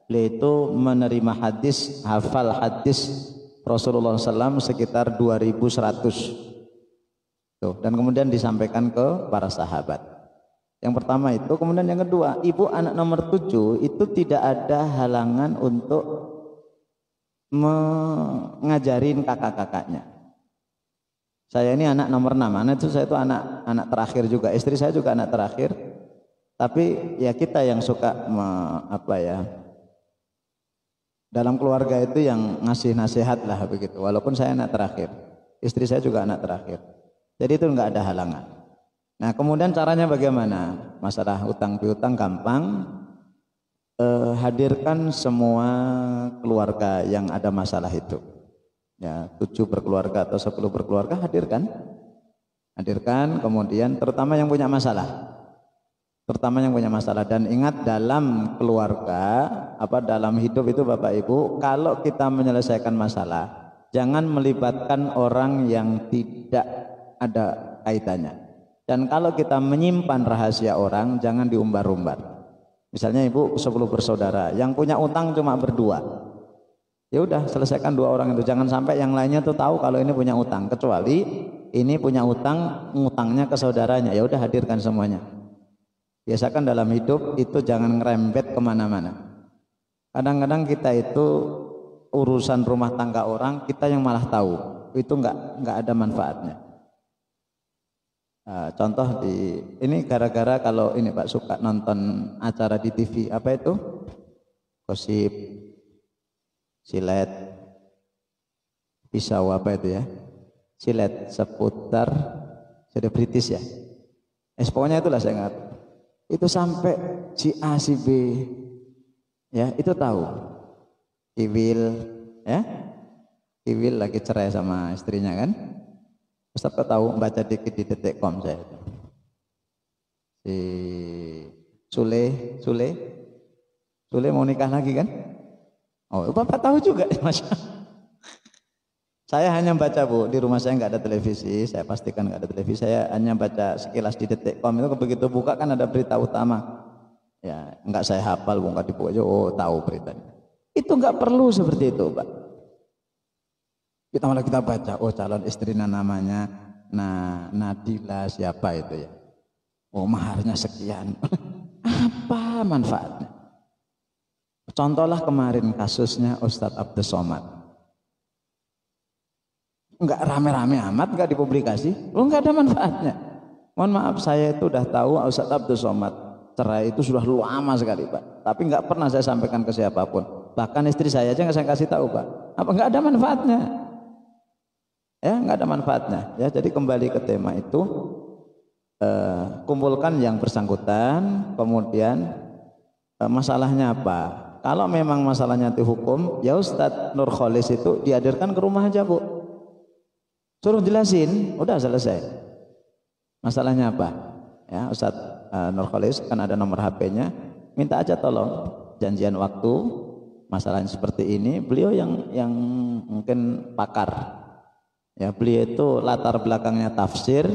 yaitu menerima hadis, hafal hadis Rasulullah SAW sekitar 2100. Tuh, dan kemudian disampaikan ke para sahabat. Yang pertama itu, kemudian yang kedua, ibu anak nomor 7 itu tidak ada halangan untuk mengajarin kakak-kakaknya. Saya ini anak nomor 6, anak itu saya itu anak terakhir juga, istri saya juga anak terakhir. Tapi ya kita yang suka dalam keluarga itu yang ngasih nasihat lah begitu. Walaupun saya anak terakhir, istri saya juga anak terakhir. Jadi itu enggak ada halangan. Nah, kemudian caranya bagaimana? Masalah utang piutang gampang. Hadirkan semua keluarga yang ada masalah itu. Ya, 7 berkeluarga atau 10 berkeluarga hadirkan. Hadirkan, kemudian terutama yang punya masalah. Terutama yang punya masalah, dan ingat dalam keluarga, dalam hidup itu Bapak Ibu, kalau kita menyelesaikan masalah, jangan melibatkan orang yang tidak ada kaitannya. Dan kalau kita menyimpan rahasia orang, jangan diumbar-umbar. Misalnya ibu 10 bersaudara, yang punya utang cuma berdua. Ya udah, selesaikan 2 orang itu. Jangan sampai yang lainnya tuh tahu kalau ini punya utang, kecuali ini punya utang, ngutangnya ke saudaranya. Ya udah, hadirkan semuanya. Biasakan dalam hidup itu jangan ngerembet kemana-mana. Kadang-kadang kita itu urusan rumah tangga orang, kita yang malah tahu. Itu nggak ada manfaatnya. Contoh ini gara-gara kalau ini Pak suka nonton acara di TV, apa itu? Gosip, silet, pisau apa itu ya? Silet seputar selebritis ya. Pokoknya itulah saya ingat. Itu sampai si A, si B, ya itu tahu. Iwil, ya, Iwil lagi cerai sama istrinya kan? Ustaz kok tahu, baca dikit di detik.com saya itu. Si Sule mau nikah lagi kan? Oh, Bapak tahu juga, Mas. Saya hanya baca Bu, di rumah saya nggak ada televisi, saya pastikan nggak ada televisi. Saya hanya baca sekilas di detik.com itu, begitu buka kan ada berita utama. Ya, nggak saya hafal, Bu, nggak dibuka aja, oh tahu beritanya. Itu nggak perlu seperti itu, Pak. Kita baca, oh calon istrinya namanya Nadila siapa itu ya. Oh maharnya sekian. Apa manfaatnya? Contohlah kemarin kasusnya Ustadz Abdus Somad. Enggak rame-rame amat, enggak dipublikasi, enggak ada manfaatnya. Mohon maaf, saya itu udah tahu Ustadz Abdus Somad cerai itu sudah lama sekali Pak. Tapi enggak pernah saya sampaikan ke siapapun. Bahkan istri saya aja enggak saya kasih tahu Pak. Apa enggak ada manfaatnya? Ya nggak ada manfaatnya ya. Jadi kembali ke tema itu, kumpulkan yang bersangkutan, kemudian masalahnya apa. Kalau memang masalahnya itu hukum, ya Ustadz Nurkholis itu dihadirkan ke rumah aja Bu, suruh jelasin, udah selesai. Masalahnya apa ya, Ustadz Nurkholis kan ada nomor HP-nya, minta aja tolong janjian waktu, masalahnya seperti ini. Beliau yang mungkin pakar. Ya, beliau itu latar belakangnya tafsir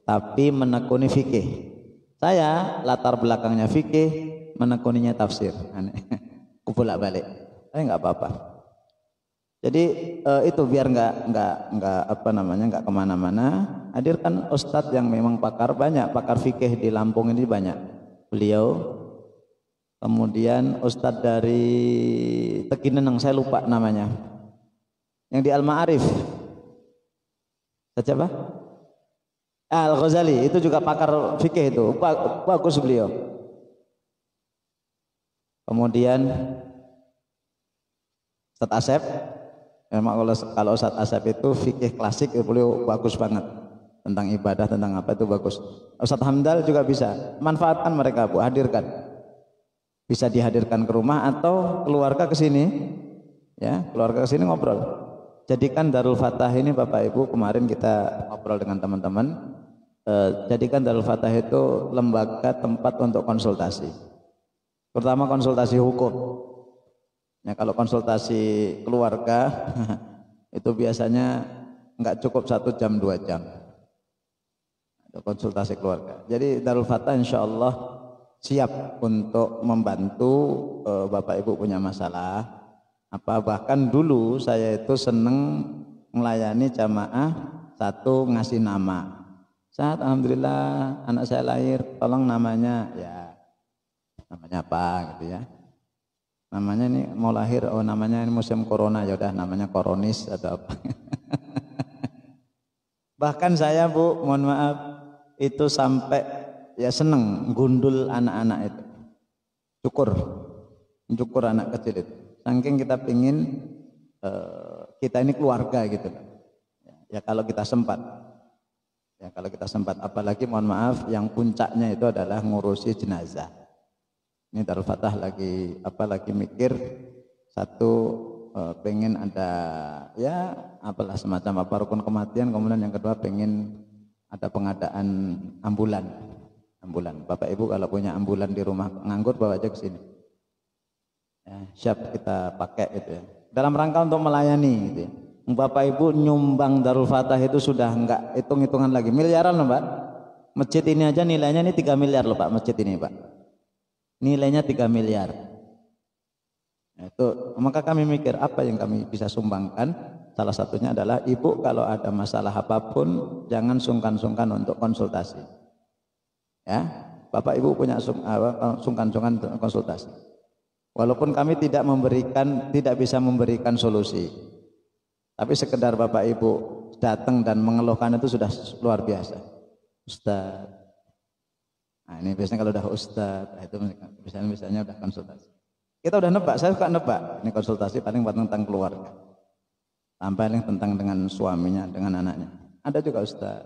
tapi menekuni fikih. Saya latar belakangnya fikih, menekuninya tafsir. Aneh. Kubolak-balik. Tapi nggak apa-apa. Jadi itu biar nggak kemana-mana. Hadirkan ustadz yang memang pakar, banyak pakar fikih di Lampung ini banyak. Beliau, kemudian ustadz dari Tegineneng, saya lupa namanya, yang di Al-Ma'arif. Siapa? Al-Ghazali, itu juga pakar fikih itu, bagus beliau. Kemudian Ustadz Asep, memang kalau Ustadz Asep itu fikih klasik, beliau bagus banget, tentang ibadah, tentang apa itu bagus. Ustadz Hamdal juga bisa, manfaatkan mereka Bu, hadirkan. Bisa dihadirkan ke rumah atau keluarga ke sini, ya keluarga ke sini ngobrol. Jadikan Darul Fatah ini Bapak Ibu, kemarin kita ngobrol dengan teman-teman, jadikan Darul Fatah itu lembaga tempat untuk konsultasi, terutama konsultasi hukum. Ya, kalau konsultasi keluarga itu biasanya nggak cukup 1 jam 2 jam konsultasi keluarga. Jadi Darul Fatah insya Allah siap untuk membantu Bapak Ibu punya masalah. Bahkan dulu saya itu seneng melayani jamaah, satu ngasih nama. Saat alhamdulillah anak saya lahir, tolong namanya, ya namanya apa gitu ya. Namanya ini mau lahir, oh namanya ini musim corona, ya udah namanya koronis atau apa. Bahkan saya Bu, mohon maaf, itu sampai ya seneng gundul anak-anak itu. Cukur anak kecil itu. Saking kita pingin kita ini keluarga gitu. Ya kalau kita sempat. Ya, kalau kita sempat, apalagi mohon maaf yang puncaknya itu adalah ngurusi jenazah. Ini Darul Fatah lagi mikir satu, pengen ada ya apalah semacam apa rukun kematian, kemudian yang kedua pengen ada pengadaan ambulan. Bapak Ibu kalau punya ambulan di rumah nganggur bawa aja ke sini. Ya, siap kita pakai itu ya. Dalam rangka untuk melayani gitu ya. Bapak Ibu nyumbang Darul Fatah itu sudah enggak hitung-hitungan lagi, miliaran loh Pak. Masjid ini aja nilainya ini 3 miliar loh Pak, masjid ini Pak. Nilainya 3 miliar. Nah, itu maka kami mikir apa yang kami bisa sumbangkan. Salah satunya adalah ibu kalau ada masalah apapun jangan sungkan-sungkan untuk konsultasi. Ya, Bapak Ibu punya sungkan-sungkan untuk konsultasi. Walaupun kami tidak bisa memberikan solusi. Tapi sekedar Bapak Ibu datang dan mengeluhkan itu sudah luar biasa. Ustaz, nah ini biasanya kalau udah Ustaz, itu misalnya udah konsultasi. Kita udah nebak, saya suka nebak. Ini konsultasi paling tentang keluarga. Sampai tentang dengan suaminya, dengan anaknya. Ada juga Ustaz,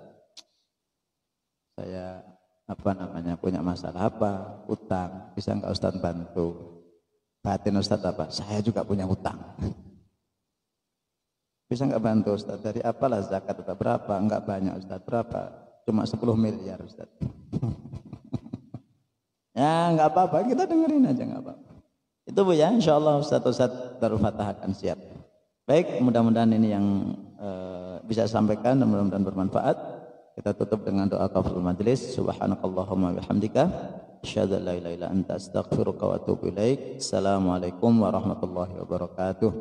saya punya masalah utang, bisa enggak Ustaz bantu? Batin Ustaz apa? Saya juga punya utang. Bisa enggak bantu Ustaz? Dari apalah zakat atau berapa? Enggak banyak Ustaz. Berapa? Cuma 10 miliar Ustaz. Ya enggak apa-apa, kita dengerin aja enggak apa-apa. Itu Bu ya, insyaallah Ustaz Darul Fatah akan siap. Baik, mudah-mudahan ini yang bisa saya sampaikan dan mudah-mudahan bermanfaat. Kita tutup dengan doa kafaratul majelis. Subhanakallahumma bihamdika asyhadu an la ilaha illa anta astaghfiruka wa atubu ilaik. Assalamualaikum warahmatullahi wabarakatuh.